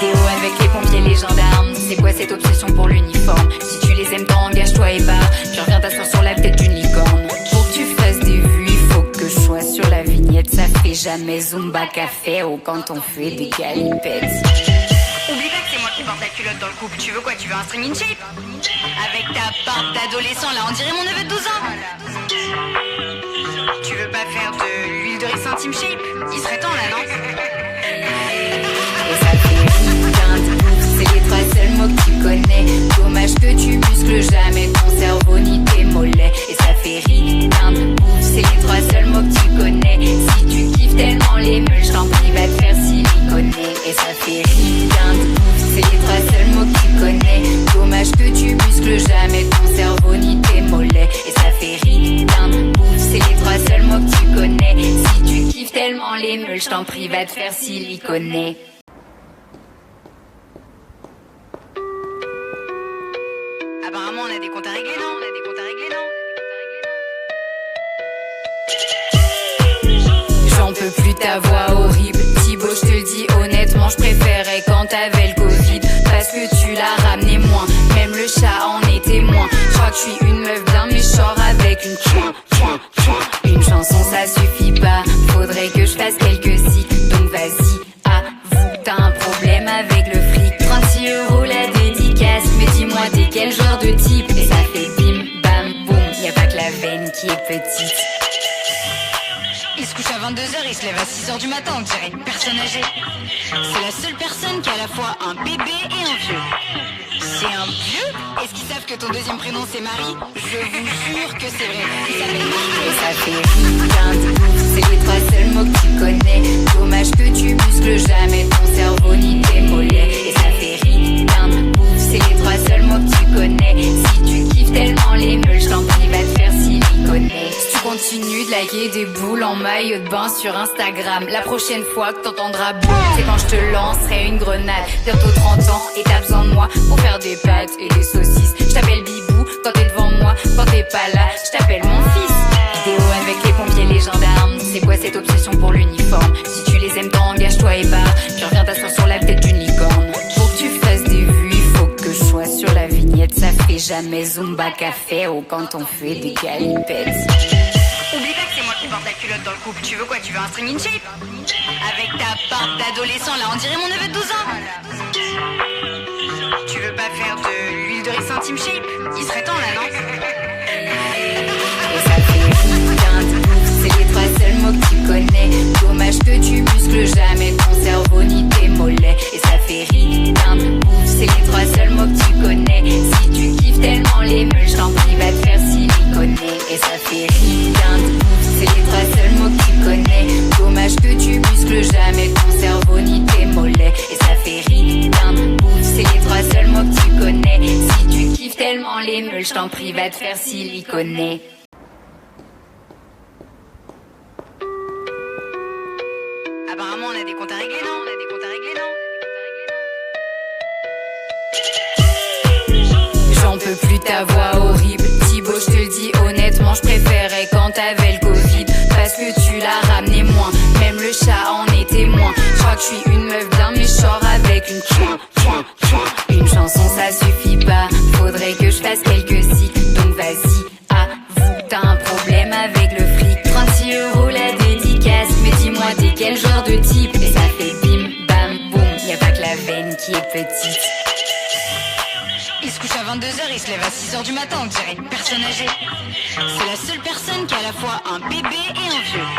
Vidéo avec les pompiers, les gendarmes. C'est quoi cette obsession pour l'uniforme? Si tu les aimes tant, engage-toi et barre. Tu reviens t'asseoir sur la tête d'une licorne. Pour que tu fasses des vues, il faut que je sois sur la vignette. Ça fait jamais Zumba Café ou quand on fait des galipettes. Oublie pas que c'est moi qui porte la culotte dans le couple. Tu veux quoi? Tu veux un string in shape? Avec ta barbe d'adolescent là, on dirait mon neveu de 12 ans. Tu veux pas faire de l'huile de riz Team Shape? Il serait temps là, non? Et ça fait putain de bouffe, c'est les trois seuls mots que tu connais. Dommage que tu muscles jamais ton cerveau ni tes mollets. Et ça fait putain de bouffe, c'est les trois seuls mots que tu connais. Si tu kiffes tellement les meules, je t'en prie, va te faire siliconer. Et ça fait putain de bouffe, c'est les trois seuls mots que tu connais. Dommage que tu muscles jamais ton cerveau ni tes mollets. Et ça fait putain de bouffe, c'est les trois seuls mots que tu connais. Si tu kiffes tellement les meules, je t'en prie, va te faire siliconer. Apparemment, on a des comptes à régler, non? On a des comptes à régler, non? J'en peux plus ta voix horrible. Thibaut, je te le dis honnêtement, je préférais quand t'avais le Covid. Parce que tu l'as ramené moins. Même le chat en est témoin. Je crois que je suis une meuf bien méchant avec une chouin. Une chanson ça suffit pas. Faudrait que je fasse quelques cycles. Donc vas-y, avoue, t'as un problème avec le fric. 36 € la dédicace. Mais dis-moi t'es quel genre de type? Et ça fait bim bam boum. Y'a pas que la veine qui est petite. Il se couche à 22h, il se lève à 6h du matin, on dirait une personne âgée. C'est la seule personne qui a à la fois un bébé et un vieux. C'est un vieux? Est-ce qu'ils savent que ton deuxième prénom c'est Marie? Je vous jure que c'est vrai. Il s'appelle Marie. Et ça fait putain de bouffe, c'est les trois seuls mots que tu connais. Dommage que tu muscles jamais ton cerveau ni tes mollets. Et ça fait putain de bouffe, c'est les trois seuls mots que tu connais. Si tu kiffes tellement les meules, je t'en prie, va te faire siliconer. Si tu continues de liker des boules en maillot de bain sur Instagram, la prochaine fois que t'entendras boum, c'est quand je te lancerai une grenade. Bientôt 30 ans et t'as besoin de moi pour faire des pâtes et des saucisses. Je t'appelle Bibou quand t'es devant moi, quand t'es pas là, je t'appelle mon fils. Vidéo avec les pompiers, les gendarmes. C'est quoi cette obsession pour l'uniforme? Si tu les aimes tant, engage-toi et barre. Puis reviens t'asseoir sur la tête d'une licorne. Pour que tu fasses des vues, il faut que je sois sur la vignette. Ça fait jamais Zumba Café ou quand on fait des galipettes. Oublie pas que c'est moi qui porte la culotte dans le couple. Tu veux quoi? Tu veux un string in shape? Avec ta barbe d'adolescent là, on dirait mon neveu de 12 ans. Tu veux pas faire de l'huile de riz Team Shape? Il serait temps là, non? Et ça fait putain de bouffe, c'est les trois seuls mots que tu connais. Dommage que tu muscles jamais ton cerveau ni tes mollets. Et ça fait putain de bouffe, c'est les trois seuls mots que tu connais. Si tu kiffes tellement les meules, je t'en prie, va te faire siliconer. Et ça fait putain de bouffe, c'est les trois seuls mots que tu connais. Dommage que tu muscles jamais ton cerveau ni tes mollets. Et ça fait putain de bouffe, c'est les trois seuls mots que tu connais. Si tu kiffes tellement les meules, je t'en prie, va te faire siliconer. Apparemment, on a des comptes à régler, non? On a des comptes à régler, non? J'en peux plus ta voix horrible. Thibaut, je te le dis honnêtement, je préférais quand t'avais le Covid. Parce que tu l'as ramené moins, même le chat en est témoin. Je crois que je suis une meuf d'un méchant avec une point. Une chanson ça suffit pas, faudrait que je fasse quelques cycles. Donc vas-y, avoue, t'as un problème avec le fric. 36 € la dédicace, mais dis-moi t'es quel genre de type. Et ça fait bim bam boum, y'a pas que la veine qui est petite. Il se couche à 22h, il se lève à 6h du matin, on dirait une personne âgée. C'est la seule personne qui a à la fois un bébé et un vieux.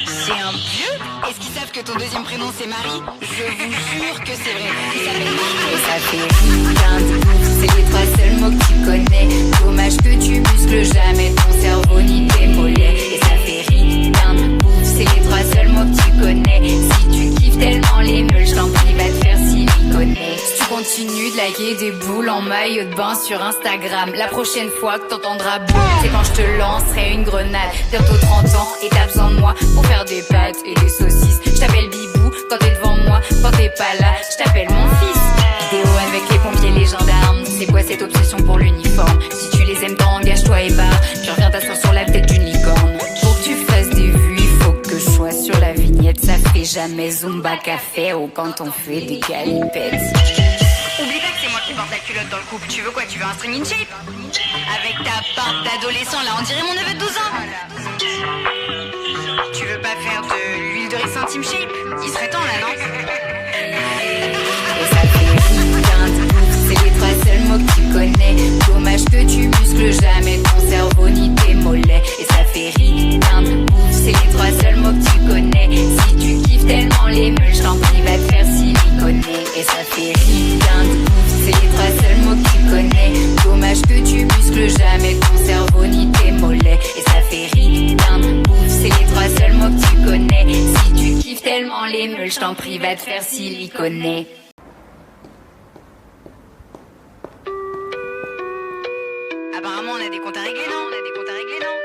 C'est un vieux? Est-ce qu'ils savent que ton deuxième prénom c'est Marie? Je vous jure que c'est vrai. Il s'appelle Marie. Et ça fait putain de bouffe, c'est les trois seuls mots que tu connais. Dommage que tu muscles jamais ton cerveau ni tes mollets. Et ça fait putain de bouffe, c'est les trois seuls mots que tu connais. Si tu kiffes tellement les meules, je t'en prie, va te faire siliconer. Si tu continues de liker des boules en maillot de bain sur Instagram, la prochaine fois que t'entendras boum, c'est quand je te lancerai une grenade. Bientôt 30 ans et t'as besoin de moi pour faire des pâtes et des saucisses. Je t'appelle Bibou quand t'es devant moi, quand t'es pas là, je t'appelle mon fils. Vidéo avec les pompiers, les gendarmes. C'est quoi cette obsession pour l'uniforme? Si tu les aimes tant, engage-toi et barre. Puis reviens t'asseoir sur la tête d'une licorne. Pour que tu fasses des vues, il faut que je sois sur la vignette. Ça fait jamais Zumba Café ou quand on fait des galipettes. Oublie pas que c'est moi qui porte la culotte dans le couple. Tu veux quoi? Tu veux un string in shape? Avec ta barbe d'adolescent là, on dirait mon neveu de 12 ans. Tu veux pas faire de l'huile de riz Team Shape? Il serait temps là, non? Et ça fait putain de bouffe, c'est les trois seuls mots que tu connais. Dommage que tu muscles jamais ton cerveau ni tes mollets. Et ça fait putain de bouffe, c'est les trois seuls mots que tu connais. Si tu kiffes tellement les meules, je t'en prie, va te faire siliconer. Et ça fait putain de bouffe, c'est les trois seuls mots que tu connais. Dommage que tu muscles jamais ton cerveau ni tes mollets. Et ça fait putain de bouffe, c'est les trois seuls mots que tu connais. Si tu kiffes tellement les meules, je t'en prie, va te faire siliconer. Apparemment, on a des comptes à régler, non? On a des comptes à régler, non?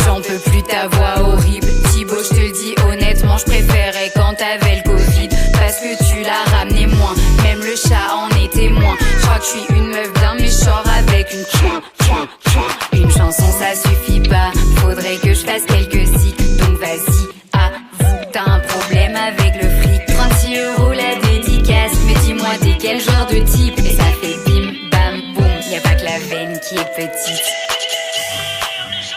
J'en peux plus ta voix horrible. Thibaut, je te le dis honnêtement, je préférais quand t'avais le Covid. Parce que tu l'as ramené moins, même le chat en est témoin. Je crois que je suis une meuf d'un méchant avec une point. Une chanson ça suffit pas, faudrait que je fasse quelques cycles. Donc vas-y, avoue, t'as un problème avec le fric. 36 € la dédicace, mais dis-moi t'es quel genre de type. Et ça fait bim bam boum, y'a pas que la veine qui est petite.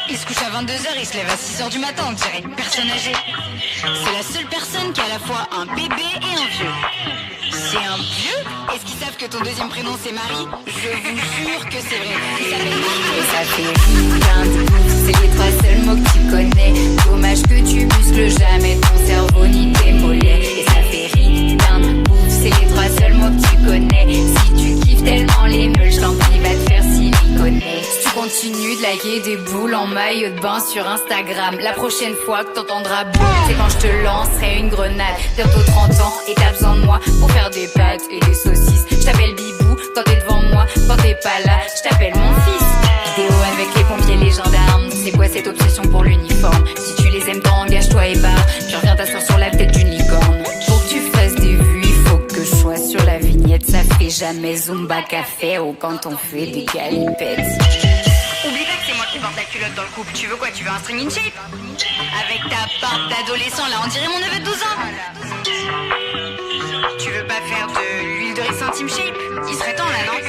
Il se couche à 22h, il se lève à 6h du matin, on dirait une personne âgée. C'est la seule personne qui a à la fois un bébé et un vieux. C'est un vieux? Est-ce qu'ils savent que ton deuxième prénom c'est Marie? Je vous jure que c'est vrai. Il s'appelle Marie. Et ça fait putain de bouffe, c'est les trois seuls mots que tu connais. Dommage que tu muscles jamais ton cerveau ni tes mollets. Et ça fait putain de bouffe, c'est les trois seuls mots que tu connais. Si tu kiffes tellement les meules, je t'en prie, va te faire siliconer. Si tu continues de liker des boules en maillot de bain sur Instagram, la prochaine fois que t'entendras boum, c'est quand je te lancerai une grenade. Bientôt 30 ans et t'as besoin de moi pour faire des pâtes et des saucisses. Je t'appelle Bibou quand t'es devant moi, quand t'es pas là, je t'appelle mon fils. Vidéo avec les pompiers, les gendarmes. C'est quoi cette obsession pour l'uniforme? Si tu les aimes tant, engage-toi et barre. Puis reviens t'asseoir sur la tête d'une licorne. Pour que tu fasses des vues, il faut que je sois sur la vignette. Ça fait jamais Zumba Café ou quand on fait des galipettes. Oublie pas que c'est moi qui porte la culotte dans le couple. Tu veux quoi? Tu veux un string in shape? Avec ta barbe d'adolescent là, on dirait mon neveu de 12 ans. Tu veux pas faire de l'huile de riz Team Shape? Il serait temps là, non?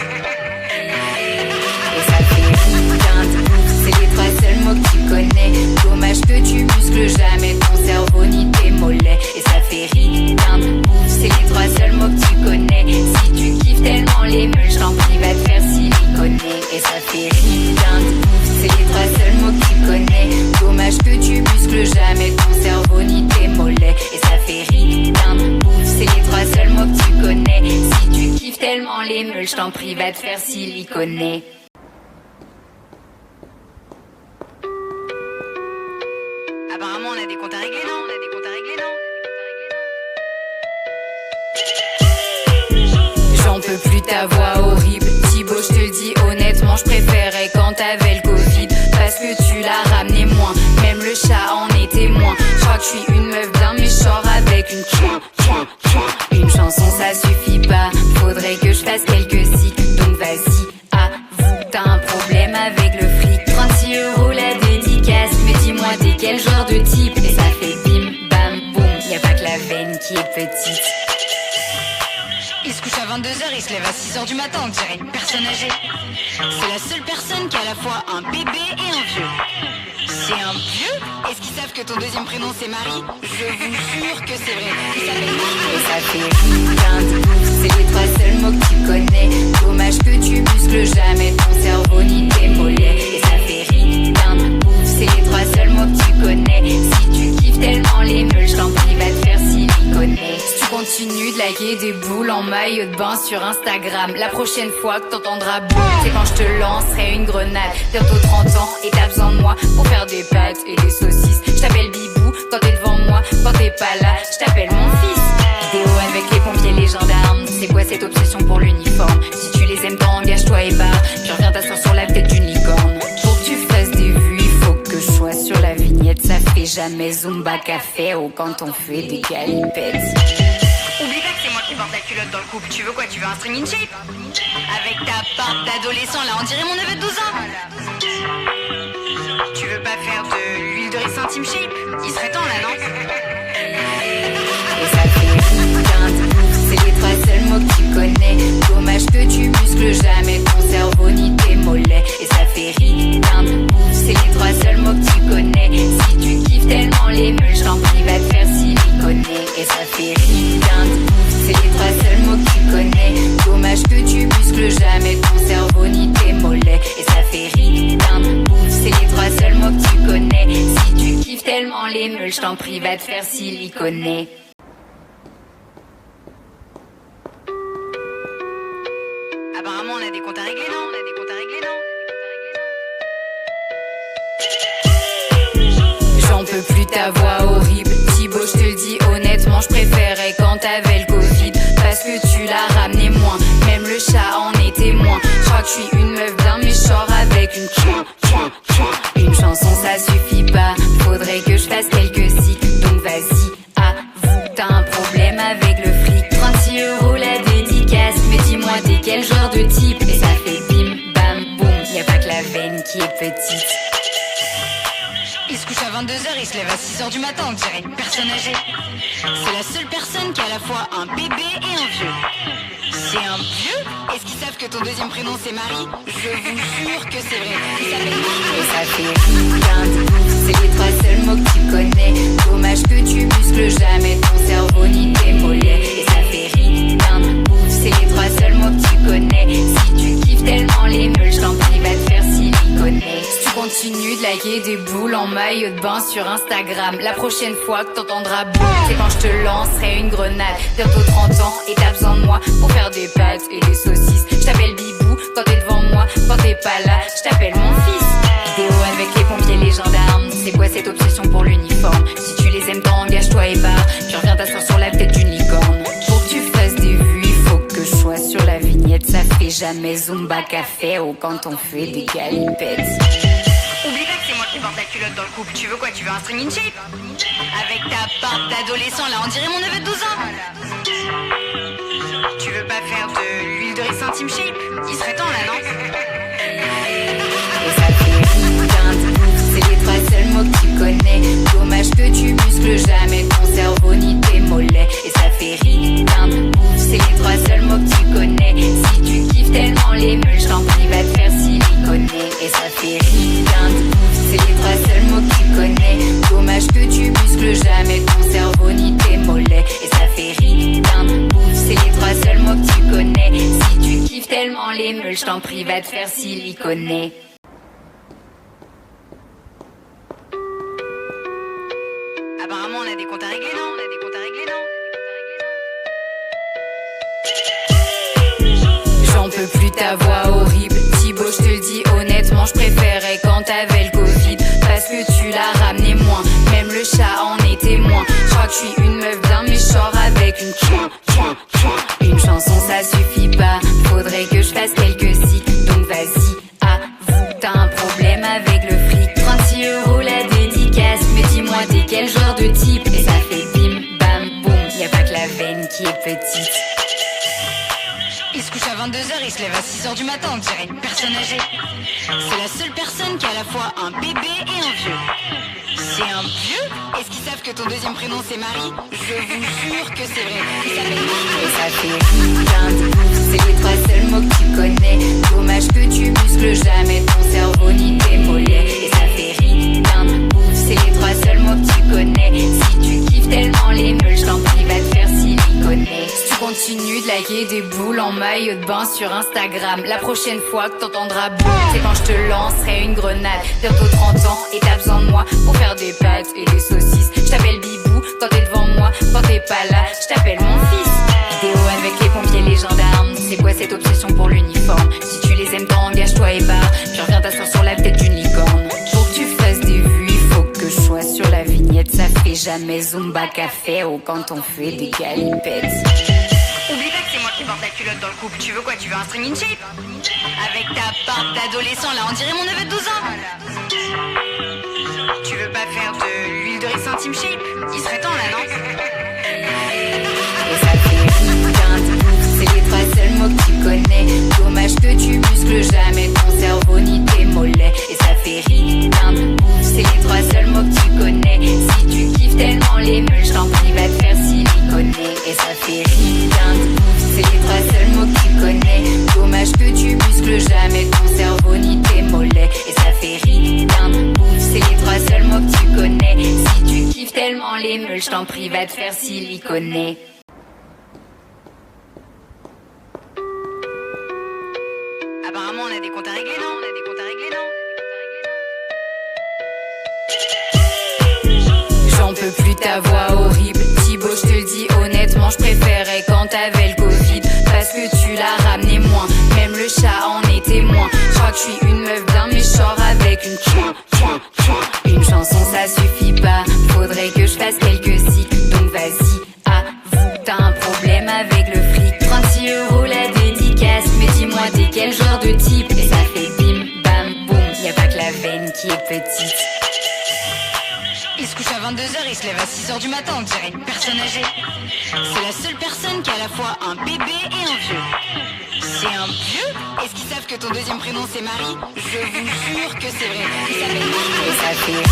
Et ça fait rien de ouf, c'est les trois seuls mots que tu connais. Dommage que tu muscles jamais ton cerveau ni tes mollets. Et ça fait rien de ouf, c'est les trois seuls mots que tu connais. Si tu kiffes tellement les meules, je t'en prie, va te faire siliconer. Et ça fait rien de ouf, c'est les trois seuls mots que tu connais. Dommage que tu muscles jamais ton cerveau ni tes mollets. Et ça fait rien de ouf, c'est les trois seuls mots que tu connais. Si tu kiffes tellement les meules, je t'en prie, va te faire siliconer. Apparemment, on a des comptes à régler, non? On a des comptes à régler, non? J'en peux plus ta voix horrible. Thibaut, je te le dis honnêtement, je préférais quand t'avais le Covid. Parce que tu l'as ramené moins, même le chat en est témoin. Je crois que je suis une meuf d'un méchant avec une point. Une chanson ça suffit pas, faudrait que je fasse quelques cycles. Donc vas-y, avoue, t'as un problème avec le fric. 36 € la dédicace, mais dis-moi t'es quel genre de type. Et ça fait bim bam boum, y a pas que la veine qui est petite. Il se couche à 22h, il se lève à 6h du matin, on dirait une personne âgée. C'est la seule personne qui a à la fois un bébé et un vieux. C'est un vieux? Est-ce qu'ils savent que ton deuxième prénom c'est Marie? Je vous jure que c'est vrai. Il s'appelle Marie. Et ça fait rien de ouf, c'est les trois seuls mots que tu connais. Dommage que tu muscles jamais ton cerveau ni tes mollets. Et ça fait rien de ouf, c'est les trois seuls mots que tu connais. Si tu kiffes tellement les meules, je t'en prie, va te faire siliconer. Si tu continues de liker des boules en maillot de bain sur Instagram, la prochaine fois que t'entendras boum, c'est quand je te lancerai une grenade. Bientôt 30 ans et t'as besoin de moi pour faire des pâtes et des saucisses. Je t'appelle Bibou quand t'es devant moi, quand t'es pas là, je t'appelle mon fils. Vidéo avec les pompiers, les gendarmes, c'est quoi cette obsession pour l'uniforme? Si tu les aimes tant, engage-toi et barre. Puis reviens t'asseoir sur la tête d'une licorne. Pour que tu fasses des vues, il faut que je sois sur la vignette. Ça fait jamais Zumba Café ou quand on fait des galipettes. Oublie pas que c'est moi qui porte la culotte dans le couple. Tu veux quoi? Tu veux un string in shape? Avec ta barbe d'adolescent là, on dirait mon neveu de 12 ans. Tu veux pas faire de l'huile de riz Team Shape? Il serait temps là, non? Et ça fait rien de ouf, c'est les trois seuls mots que tu connais. Dommage que tu muscles jamais ton cerveau ni tes mollets. Et ça fait rien de ouf, c'est les trois seuls mots que tu connais. Si tu kiffes tellement les meules, je t'en prie, va te faire siliconer. Et ça fait rien de ouf, c'est les trois seuls mots que tu connais. Dommage que tu muscles jamais ton cerveau ni tes mollets. Et ça fait rien de ouf, c'est les trois seuls mots que tu connais. Si tu kiffes tellement les meules, je t'en prie, va te faire siliconer. Apparemment, on a des comptes à régler, non? On a des comptes à régler, non? J'en peux plus ta voix horrible. Thibaut, je te le dis honnêtement, je préférais quand t'avais le Covid. Parce que tu l'as ramené moins, même le chat en est témoin. Je crois que je suis une meuf d'un méchant avec une point. Une chanson ça suffit pas, faudrait que je fasse quelques cycles. Donc vas-y, avoue, t'as un problème avec le fric. 36 € la dédicace, mais dis-moi t'es quel genre de type. Et ça fait bim bam boum, y a pas que la veine qui est petite. Il se couche à 22h, il se lève à 6h du matin, on dirait une personne âgée. C'est la seule personne qui a à la fois un bébé et un vieux. C'est un vieux? Est-ce qu'ils savent que ton deuxième prénom c'est Marie? Je vous jure que c'est vrai. Il s'appelle Marie. Et ça fait rien de ouf, c'est les trois seuls mots que tu connais. Dommage que tu muscles jamais ton cerveau ni tes mollets. Et ça fait rien de ouf, c'est les trois seuls mots que tu connais. Si tu kiffes tellement les meules, je t'en prie, va te faire siliconer. Si tu continues de liker des boules en maillot de bain sur Instagram, la prochaine fois que t'entendras boum, c'est quand je te lancerai une grenade. Bientôt 30 ans et t'as besoin de moi pour faire des pâtes et des saucisses. Je t'appelle Bibou quand t'es devant moi, quand t'es pas là, je t'appelle mon fils. Vidéo avec les pompiers, les gendarmes, c'est quoi cette obsession pour l'uniforme? Si tu les aimes tant, engage-toi et barre. Puis reviens t'asseoir sur la tête d'une licorne. Pour que tu fasses des vues, il faut que je sois sur la vignette. Ça fait jamais Zumba Café ou quand on fait des galipettes. Oublie pas que c'est moi qui porte la culotte dans le couple. Tu veux quoi? Tu veux un string in shape? Avec ta barbe d'adolescent là, on dirait mon neveu de 12 ans. Tu veux pas faire de l'huile de riz Dream Team Shape. Il serait temps là, non? Et ça fait rien de bouffe, c'est les trois seuls mots que tu connais. Dommage que tu muscles jamais ton cerveau ni tes mollets. Et ça fait rien de bouffe, c'est les trois seuls mots que tu connais. Si tu kiffes tellement les meules, j't'en prie, va te faire siliconer. Et ça fait rien de bouffe, c'est les trois seuls mots que tu connais. Dommage que tu muscles jamais ton cerveau ni tes mollets. Et ça fait rien de bouffe, c'est les trois seuls mots que tu connais. Si tu kiffes tellement les meules, j't'en prie, va te faire siliconer. Apparemment, on a des comptes à régler, non? On a des comptes à régler, non? J'en peux plus ta voix horrible. Thibaut, je te le dis honnêtement, je préférais quand t'avais le Covid. Parce que tu l'as ramené moins, même le chat en est témoin. Je crois que je suis une meuf d'un méchant avec une chouin. Une chanson ça suffit pas, faudrait que je fasse quelques cycles. Donc vas-y, avoue, t'as un problème avec le fric. 36 € la dédicace, mais dis-moi t'es quel genre de type. Et ça fait bim bam boum, y a pas que la veine qui est petite. Il se couche à 22h, il se lève à 6h du matin, on dirait une personne âgée. C'est la seule personne qui a à la fois un bébé et un vieux. C'est un vieux? Est-ce qu'ils savent que ton deuxième prénom c'est Marie? Je vous jure que c'est vrai. Il s'appelle Marie. Et ça fait rien de bouffe, c'est les trois seuls mots que tu connais. Dommage que tu muscles jamais ton cerveau ni tes mollets. Et ça fait rien de bouffe, c'est les trois seuls mots que tu connais. Si tu kiffes tellement les meules, j't'en prie, va te faire siliconer. Si tu continues de liker des boules en maillot de bain sur Instagram, la prochaine fois que t'entendras boum, c'est quand je te lancerai une grenade. Bientôt 30 ans et t'as besoin de moi pour faire des pâtes et des saucisses. Je t'appelle Bibou quand t'es devant moi, quand t'es pas là, je t'appelle mon fils. Vidéo avec les pompiers, les gendarmes. C'est quoi cette obsession pour l'uniforme? Si tu les aimes tant, engage-toi et barre. Je reviens t'asseoir sur la tête d'une licorne. Pour que tu fasses des vues, il faut que je sois sur la vignette. Ça fait jamais Zumba Café ou quand on fait des galipettes. Oublie pas que c'est moi qui porte la culotte dans le couple. Tu veux quoi? Tu veux un string in shape? Avec ta barbe d'adolescent là, on dirait mon neveu de 12 ans. Tu veux pas faire de l'huile de ricin Team Shape? Il serait temps là, non? Et ça fait rien de bouffe, c'est les trois seuls mots que tu connais. Dommage que tu muscles jamais ton cerveau ni tes mollets. Et ça fait rien de bouffe, c'est les trois seuls mots que tu connais. Si tu kiffes tellement les meules, j't'en prie, va te faire siliconer. Et ça fait rien de bouffe, c'est les trois seuls mots que tu connais. Dommage que tu muscles jamais ton cerveau ni tes mollets. Et ça fait rien de bouffe, c'est les trois seuls mots que tu connais. Si tu kiffes tellement les meules, j't'en prie, va te faire siliconer. Apparemment, on a des comptes à régler, non? On a des comptes à régler, non? J'en peux plus ta voix horrible. Thibaut, je te le dis honnêtement, je préférais quand t'avais le Covid. Parce que tu l'as ramené moins, même le chat en est témoin. Je crois que je suis une meuf d'un méchant avec une chouin. Une chanson ça suffit pas, faudrait que je fasse quelques cycles. Donc vas-y, avoue, t'as un problème avec le fric. 36 € la dédicace, mais dis-moi t'es quel genre de type. Et ça fait bim bam boum, y a pas que la veine qui est petite. Il se couche à 22h, il se lève à 6h du matin, on dirait une personne âgée. C'est la seule personne qui a à la fois un bébé et un vieux. C'est un vieux? Est-ce qu'ils savent que ton deuxième prénom c'est Marie? Je vous jure que c'est vrai. Il s'appelle Marie. Et ça fait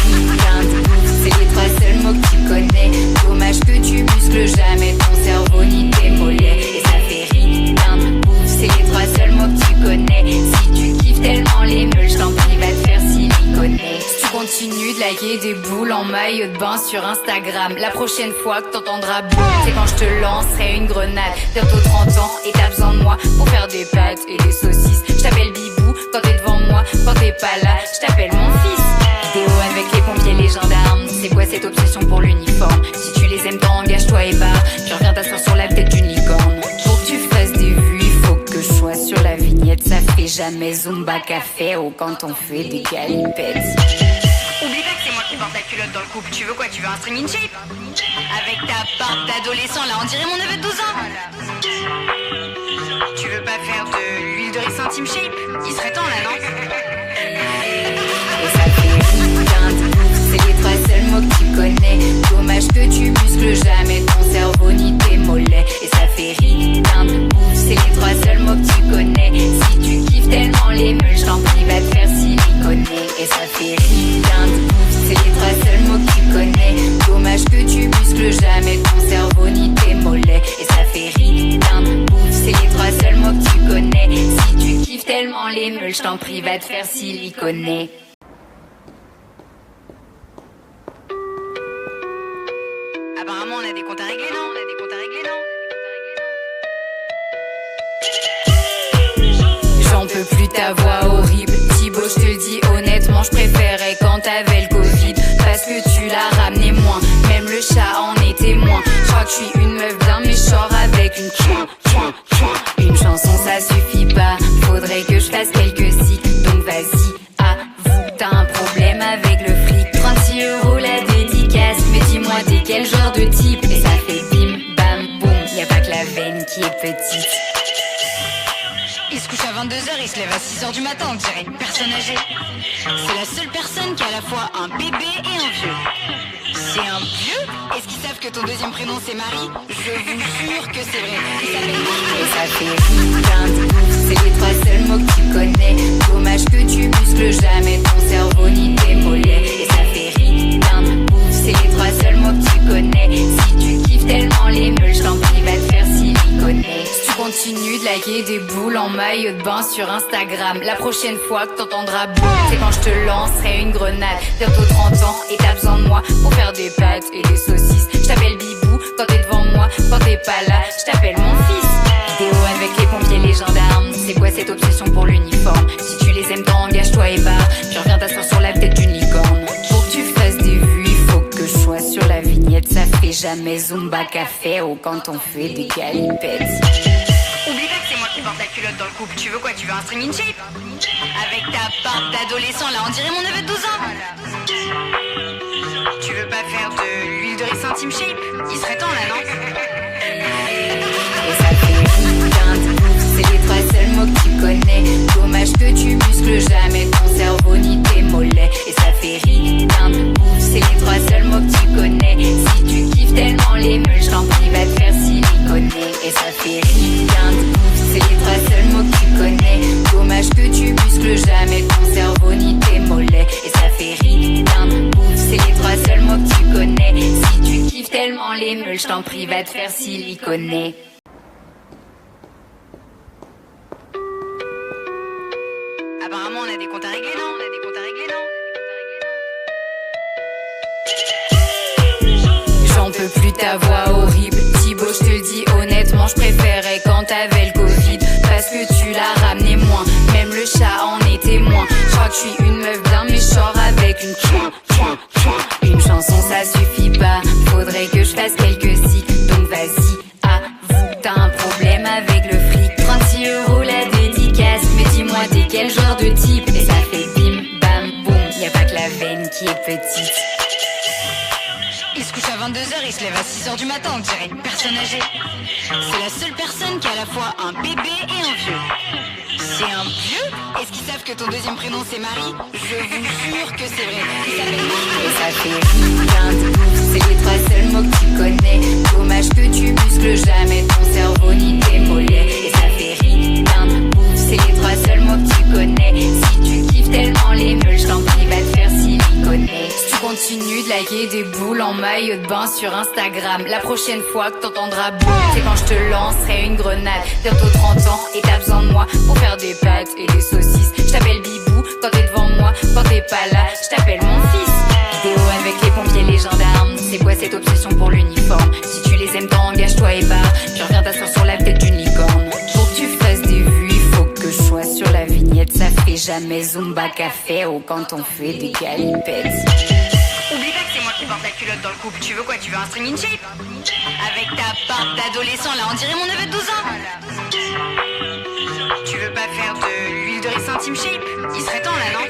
rien de bouffe, c'est les trois seuls mots que tu connais. Dommage que tu muscles jamais ton cerveau ni tes mollets. Et ça fait rien de bouffe, c'est les trois seuls mots que tu connais. Si tu kiffes tellement les meules, j't'en prie, va te faire siliconer. Si tu continues de liker des boules en maillot de bain sur Instagram, la prochaine fois que t'entendras boum, c'est quand je te lancerai une grenade. Bientôt 30 ans et t'as besoin de moi pour faire des pâtes et des saucisses. Je t'appelle Bibou quand t'es devant moi, quand t'es pas là, je t'appelle mon fils. Vidéo avec les pompiers, les gendarmes. C'est quoi cette obsession pour l'uniforme? Si tu les aimes tant, engage-toi et barre. Je reviens t'asseoir sur la tête d'une licorne. Pour que tu fasses des vues, il faut que je sois sur la vignette. Ça fait jamais Zumba Café ou quand on fait des galipettes. Oublie pas que c'est moi qui porte la culotte dans le couple. Tu veux quoi? Tu veux un string in shape? Avec ta barbe d'adolescent là, on dirait mon neveu de 12 ans. Tu veux pas faire de l'huile de ricin Team Shape? Il serait temps là, non? Et ça fait rien de bouffe, c'est les trois seuls mots que tu connais. Dommage que tu muscles jamais ton cerveau ni tes mollets. Et ça fait rien de bouffe, c'est les trois seuls mots que tu connais. fait rien de ouf, c'est les trois seuls mots que tu connais. Dommage que tu muscles jamais ton cerveau ni tes mollets. Et ça fait rien de ouf, c'est les trois seuls mots que tu connais. Si tu kiffes tellement les meules, je t'en prie, va te faire siliconer. Apparemment, on a des comptes à régler, non? J'en peux plus ta voix horrible. Thibaut, je te le dis honnêtement, je préférais quand t'avais le Covid. Parce que tu l'as ramené moins, même le chat en est témoin. Je crois que je suis une meuf d'un méchant avec une chouin. Une chanson ça suffit pas, faudrait que je fasse quelques cycles. Donc vas-y, avoue, t'as un problème avec le fric. 36 € la dédicace, mais dis-moi t'es quel genre de type. Et ça fait bim, bam, boum, y a pas que la veine qui est petite. Il se couche à 22h, il se lève à 6h du matin, on dirait une personne âgée. C'est la seule personne qui a à la fois un bébé et un vieux. C'est un vieux? Est-ce qu'ils savent que ton deuxième prénom c'est Marie? Je vous jure que c'est vrai. Il s'appelle Marie. Et ça fait rien de ouf, c'est les trois seuls mots que tu connais. Dommage que tu muscles jamais ton cerveau ni tes mollets. Et ça fait rien de ouf, c'est les trois seuls mots que tu connais. Si tu kiffes tellement les meules, je t'en prie, va te faire siliconer. Si tu continues de liker des boules en maillot de bain sur Instagram, la prochaine fois que t'entendras boum, c'est quand je te lancerai une grenade. Bientôt 30 ans et t'as besoin de moi pour faire des pâtes et des saucisses. Je t'appelle Bibou quand t'es devant moi, quand t'es pas là, je t'appelle mon fils. Vidéo avec les pompiers, les gendarmes, c'est quoi cette obsession pour l'uniforme? Si tu les aimes tant, engage-toi et barre, puis reviens t'asseoir sur la tête d'une licorne. Pour que tu fasses des vues, il faut que je sois sur la vignette. Ça fait jamais Zumba Café ou quand on fait des galipettes. Oublie pas que c'est moi qui porte la culotte dans le couple. Tu veux quoi? Tu veux un string in shape? Avec ta barbe d'adolescent là, on dirait mon neveu de 12 ans. Tu veux pas faire de l'huile de riz Team Shape? Il serait temps là, non? Et ça fait rien de ouf, c'est les trois seuls mots que tu connais. Dommage que tu muscles jamais ton cerveau ni tes mollets. Et ça fait rien de ouf, c'est les trois seuls mots que tu connais. Si tu kiffes tellement les meules, je t'en prie, va te faire siliconer. Et ça fait rien de ouf, c'est les trois seuls mots que tu connais. Dommage que tu muscles jamais ton cerveau ni tes mollets. Et ça fait rien de ouf, c'est les trois seuls mots que tu connais. Si tu kiffes tellement les meules, je t'en prie, va te faire siliconer. Apparemment, on a des comptes à régler, non? J'en peux plus ta voix horrible. Thibaut, je te le dis honnêtement, je préférais quand t'avais le Covid. Parce que tu l'as ramené moins, même le chat en est témoin. Je crois que je suis une meuf d'un méchant avec une chouin. Une chanson ça suffit pas, faudrait que je fasse quelques cycles. Donc vas-y, avoue, t'as un problème avec le fric. 36 € la dédicace, mais dis-moi t'es quel genre de type. Et ça fait bim, bam, boum, y a pas que la veine qui est petite. Il se couche à 22h, il se lève à 6h du matin, on dirait une personne âgée. C'est la seule personne qui a à la fois un bébé et un vieux. C'est un vieux? Est-ce qu'ils savent que ton deuxième prénom c'est Marie? Je vous jure que c'est vrai. Il s'appelle Marie. Et ça fait rien de ouf, c'est les trois seuls mots que tu connais. Dommage que tu muscles jamais ton cerveau ni tes mollets. Et ça fait rien de ouf, c'est les trois seuls mots que tu connais. Si tu kiffes tellement les meules, je t'en prie, va te faire siliconer. Si tu continues de liker des boules en maillot de bain sur Instagram, la prochaine fois que t'entendras boum, c'est quand je te lancerai une grenade. Bientôt 30 ans et t'as besoin de moi pour faire des pâtes et des saucisses. Je t'appelle Bibou quand t'es devant moi, quand t'es pas là, je t'appelle mon fils. Vidéo avec les pompiers, les gendarmes, c'est quoi cette obsession pour l'uniforme? Si tu les aimes tant, engage-toi et barre, puis reviens t'asseoir sur la tête d'une licorne. Pour que tu fasses des vues, il faut que je sois sur la vignette. Ça fait jamais Zumba Café ou quand on fait des galipettes. Oublie pas que c'est moi qui porte la culotte dans le couple. Tu veux quoi? Tu veux un string in shape? Avec ta barbe d'adolescent là, on dirait mon neveu de 12 ans. Tu veux pas faire de l'huile de riz Team Shape? Il serait temps là, non?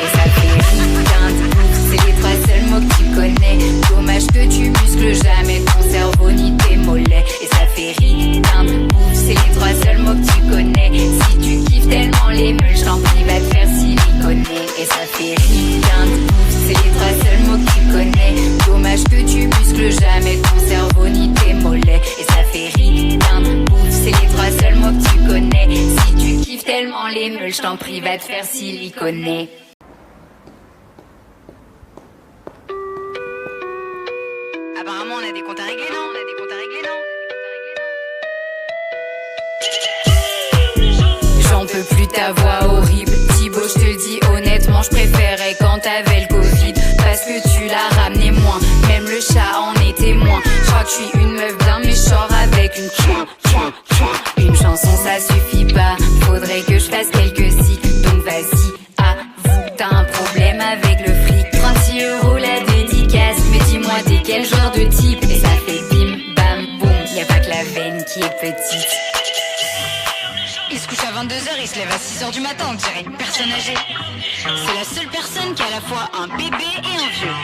Et ça fait rien de ouf, c'est les trois seuls mots que tu connais. Dommage que tu muscles jamais ton cerveau ni tes mollets. Et ça fait rien de ouf, c'est les trois seuls mots que tu connais. Si tu kiffes tellement les meules, je t'en prie, va te faire siliconer. Et ça fait rien de ouf, c'est les trois seuls mots que tu connais. Dommage que tu muscles jamais ton cerveau ni tes mollets. Et ça fait rien de ouf, c'est les trois seuls mots que tu connais. Si tu kiffes tellement les meules, je t'en t'en prie, va te faire siliconer. Apparemment, on a des comptes à régler, non? J'en peux plus ta voix horrible, Thibaut, je te le dis honnêtement, je préférais quand t'avais le Covid, parce que tu l'as ramené moins, même le chat en est témoin. Je crois que je suis une meuf d'un méchant avec une une chanson ça suffit pas, faudrait que je fasse quelques cycles, donc vas-y, avoue, t'as un problème avec le fric. 36 € la dédicace, mais dis-moi t'es quel genre de type, et ça fait bim bam boum, y a pas que la veine qui est petite. Il se couche à 22h, il se lève à 6h du matin, on dirait une personne âgée. C'est la seule personne qui a à la fois un bébé et un vieux.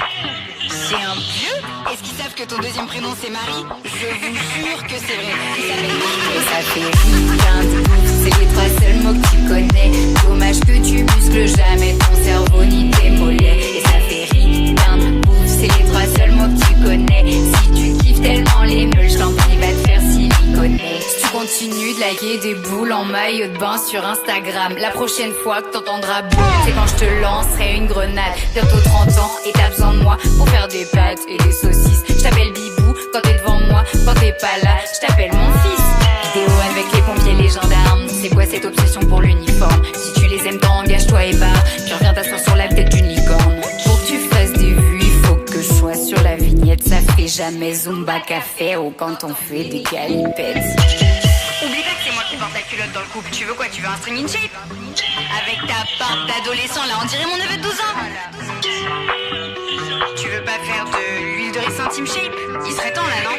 C'est un vieux? Est-ce qu'ils savent que ton deuxième prénom c'est Marie? Je vous jure que c'est vrai. Il s'appelle Marie. Et ça fait rien de ouf, c'est les trois seuls mots que tu connais. Dommage que tu muscles jamais ton cerveau ni tes mollets. Et ça fait rien de ouf, c'est les trois seuls mots que tu connais. Si tu kiffes tellement les meules, je t'en prie, va te faire siliconer. Si tu continues de liker des boules en maillot de bain sur Instagram, la prochaine fois que t'entendras boum, c'est quand je te lancerai une grenade. Bientôt 30 ans et t'as besoin de moi pour faire des pâtes et des saucisses. Je t'appelle Bibou quand t'es devant moi, quand t'es pas là, je t'appelle mon fils. Vidéo avec les pompiers, les gendarmes, c'est quoi cette obsession pour l'uniforme? Si tu les aimes tant, engage-toi et barre, puis reviens t'asseoir sur la tête d'une licorne. Pour que tu fasses des vues, il faut que je sois sur la vignette. Ça fait jamais Zumba Café ou quand on fait des galipettes. Oublie pas que c'est moi qui porte la culotte dans le couple. Tu veux quoi? Tu veux un string in shape? Avec ta barbe d'adolescent là, on dirait mon neveu de 12 ans. Tu veux pas faire de l'huile de riz Team Shape? Il serait temps là, non?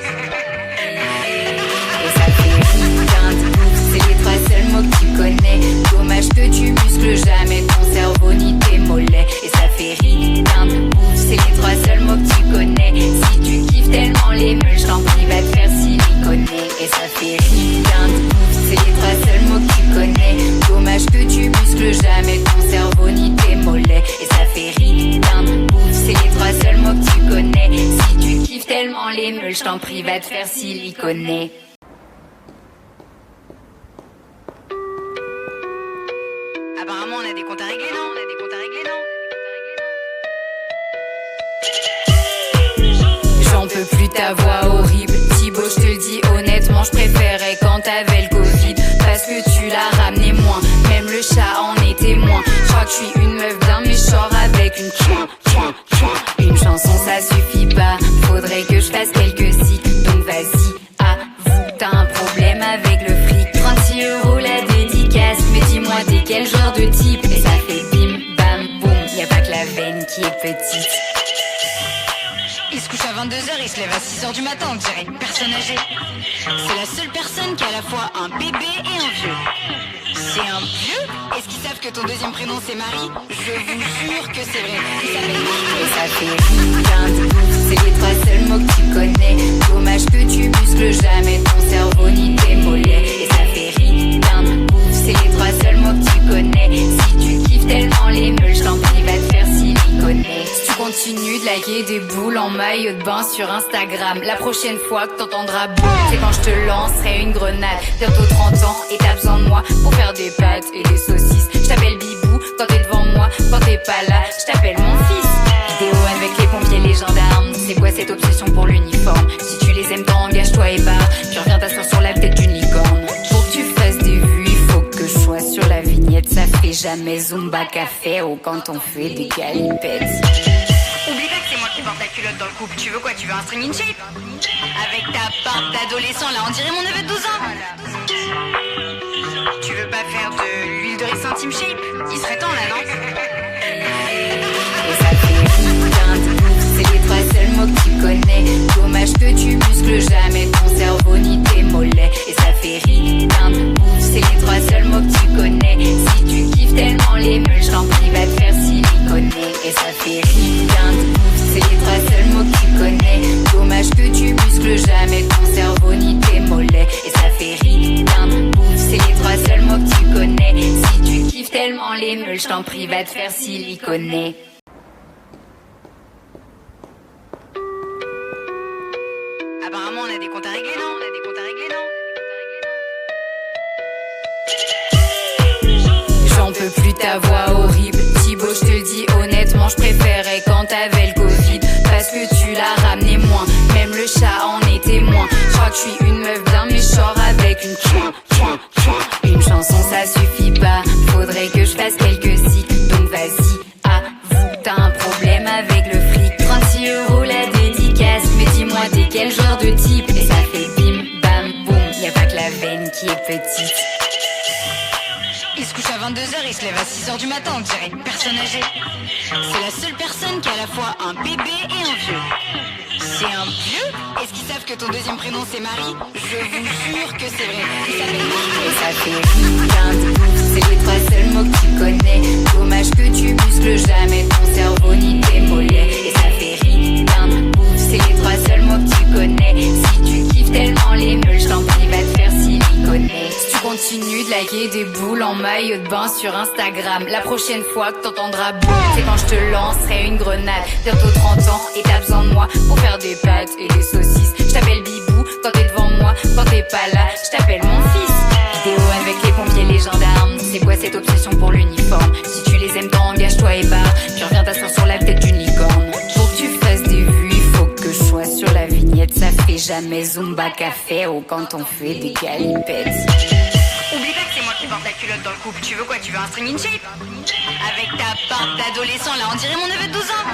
Et ça fait rien de ouf, c'est les trois seuls mots que tu connais. Dommage que tu muscles jamais ton cerveau ni tes mollets. Et ça fait rien de ouf, c'est les trois seuls mots que tu connais. Si tu kiffes tellement les meules, je t'en prie, va te faire siliconer. Et ça fait rien de ouf, c'est les trois seuls mots que tu connais. Dommage que tu muscles jamais ton cerveau ni tes mollets. Et ça fait rien de ouf, c'est les trois seuls mots que tu connais. Si tu kiffes tellement les meules, je t'en prie, va te faire siliconer. Apparemment, on a des comptes à régler, non? J'en peux plus ta voix horrible, Thibaut, je te le dis honnêtement, je préférais quand t'avais le Covid, parce que tu l'as ramené moins, même le chat en est témoin. Je crois que je suis une meuf d'un méchant avec une une chanson ça suffit pas, faudrait que je fasse quelques cycles, donc vas-y, avoue, t'as un problème avec le fric. 36 € la dédicace, mais dis-moi t'es quel genre de type, et ça fait bim bam boum, y a pas que la veine qui est petite. Il se couche à 22h, il se lève à 6h du matin, on dirait une personne âgée. C'est la seule personne qui a à la fois un bébé et un vieux. C'est un vieux? Est-ce qu'ils savent que ton deuxième prénom c'est Marie? Je vous jure que c'est vrai. Il s'appelle Marie. Et ça fait rien de ouf, c'est les trois seuls mots que tu connais. Dommage que tu muscles jamais ton cerveau ni tes mollets. Et ça fait rien de ouf, c'est les trois seuls mots que tu connais. Si tu kiffes tellement les meules, je t'en prie, va te faire siliconer. Si tu continues de liker des boules en maillot de bain sur Instagram, la prochaine fois que t'entendras boum, c'est quand je te lancerai une grenade. Bientôt 30 ans et t'as besoin de moi pour faire des pâtes et des saucisses. Je t'appelle Bibou quand t'es devant moi, quand t'es pas là, je t'appelle mon fils. Vidéo avec les pompiers, les gendarmes, c'est quoi cette obsession pour l'uniforme? Si tu les aimes tant, engage-toi et barre, puis reviens t'asseoir sur la tête d'une licorne. Pour que tu fasses des vues, il faut que je sois sur la vignette. Ça fait jamais Zumba Café ou quand on fait des galipettes. Oublie pas que c'est moi qui porte la culotte dans le couple. Tu veux quoi? Tu veux un string in shape? Avec ta barbe d'adolescent là, on dirait mon neveu de 12 ans. Tu veux pas faire de l'huile de riz Team Shape? Il serait temps là, non? Et ça fait rien de ouf, c'est les trois seuls mots que tu connais. Dommage que tu muscles jamais ton cerveau ni tes mollets. Et ça fait rien de ouf, c'est les trois seuls mots que tu connais. Si tu kiffes tellement les meules, je t'en prie, va te faire siliconer. Et ça fait rien de ouf, c'est les trois seuls mots que tu connais. Dommage que tu muscles jamais ton cerveau ni tes mollets. Et ça fait rien de ouf, c'est les trois seuls mots que tu connais. Si tu kiffes tellement les meules, je t'en prie, va te faire siliconer. Apparemment, on a des comptes à régler, non? J'en peux plus je suis une meuf bien méchante avec une Une chanson ça suffit pas, faudrait que je fasse quelques cycles. Donc vas-y, avoue, t'as un problème avec le fric. 36 € la dédicace, mais dis-moi t'es quel genre de type. Et ça fait bim bam boum, y a pas que la veine qui est petite. Il se couche à 22h, il se lève à 6h du matin, on dirait une personne âgée. C'est la seule personne qui a à la fois un bébé et un vieux. C'est un vieux? Est-ce qu'ils savent que ton deuxième prénom c'est Marie? Je vous jure que c'est vrai. Il s'appelle Marie. Et ça fait rien de ouf, c'est les 3 seuls mots que tu connais. Dommage que tu muscles jamais ton cerveau ni tes mollets. Et ça fait rien de ouf, c'est les 3 seuls mots que tu connais. Si tu kiffes tellement les meules, je t'en prie va te faire siliconer. Si tu continues de liker des boules en maillot de bain sur Instagram, la prochaine fois que t'entendras boum, c'est quand je te lancerai une grenade. Bientôt 30 ans et t'as besoin de moi pour faire des pâtes et des saucisses. Je t'appelle Bibou quand t'es devant moi, quand t'es pas là, je t'appelle mon fils. Vidéo avec les pompiers, les gendarmes, c'est quoi cette obsession pour l'uniforme? Si tu les aimes tant, engage-toi et barre, puis reviens t'asseoir sur la tête d'une licorne. Pour que tu fasses des vues, il faut que je sois sur la vignette. Ça fait jamais Zumba Café ou quand on fait des galipettes. Oublie pas que c'est moi qui porte la culotte dans le couple. Tu veux quoi? Tu veux un string in shape? Avec ta barbe d'adolescent là, on dirait mon neveu de 12 ans.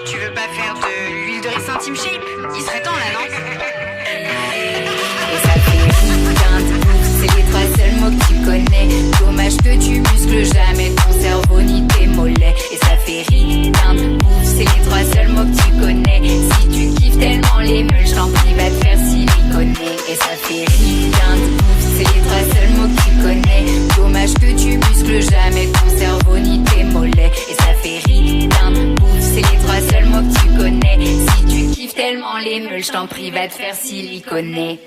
Tu veux pas faire de l'huile de ricin Team Shape? Il serait temps là, non? Et ça fait rien de ouf, c'est les 3 seuls mots que tu connais. Dommage que tu muscles jamais ton cerveau ni tes mollets. Et ça fait rien de ouf, c'est les 3 seuls mots que tu connais. Si tu kiffes tellement les meules, je t'en prie va te faire siliconer. Et ça fait rien de ouf, c'est les 3 seuls mots que tu connais. Dommage que tu muscles jamais ton cerveau ni tes mollets. Et ça fait rien de ouf, c'est les 3 seuls mots que tu connais. Si tu kiffes tellement les meules, je t'en prie va te faire siliconer.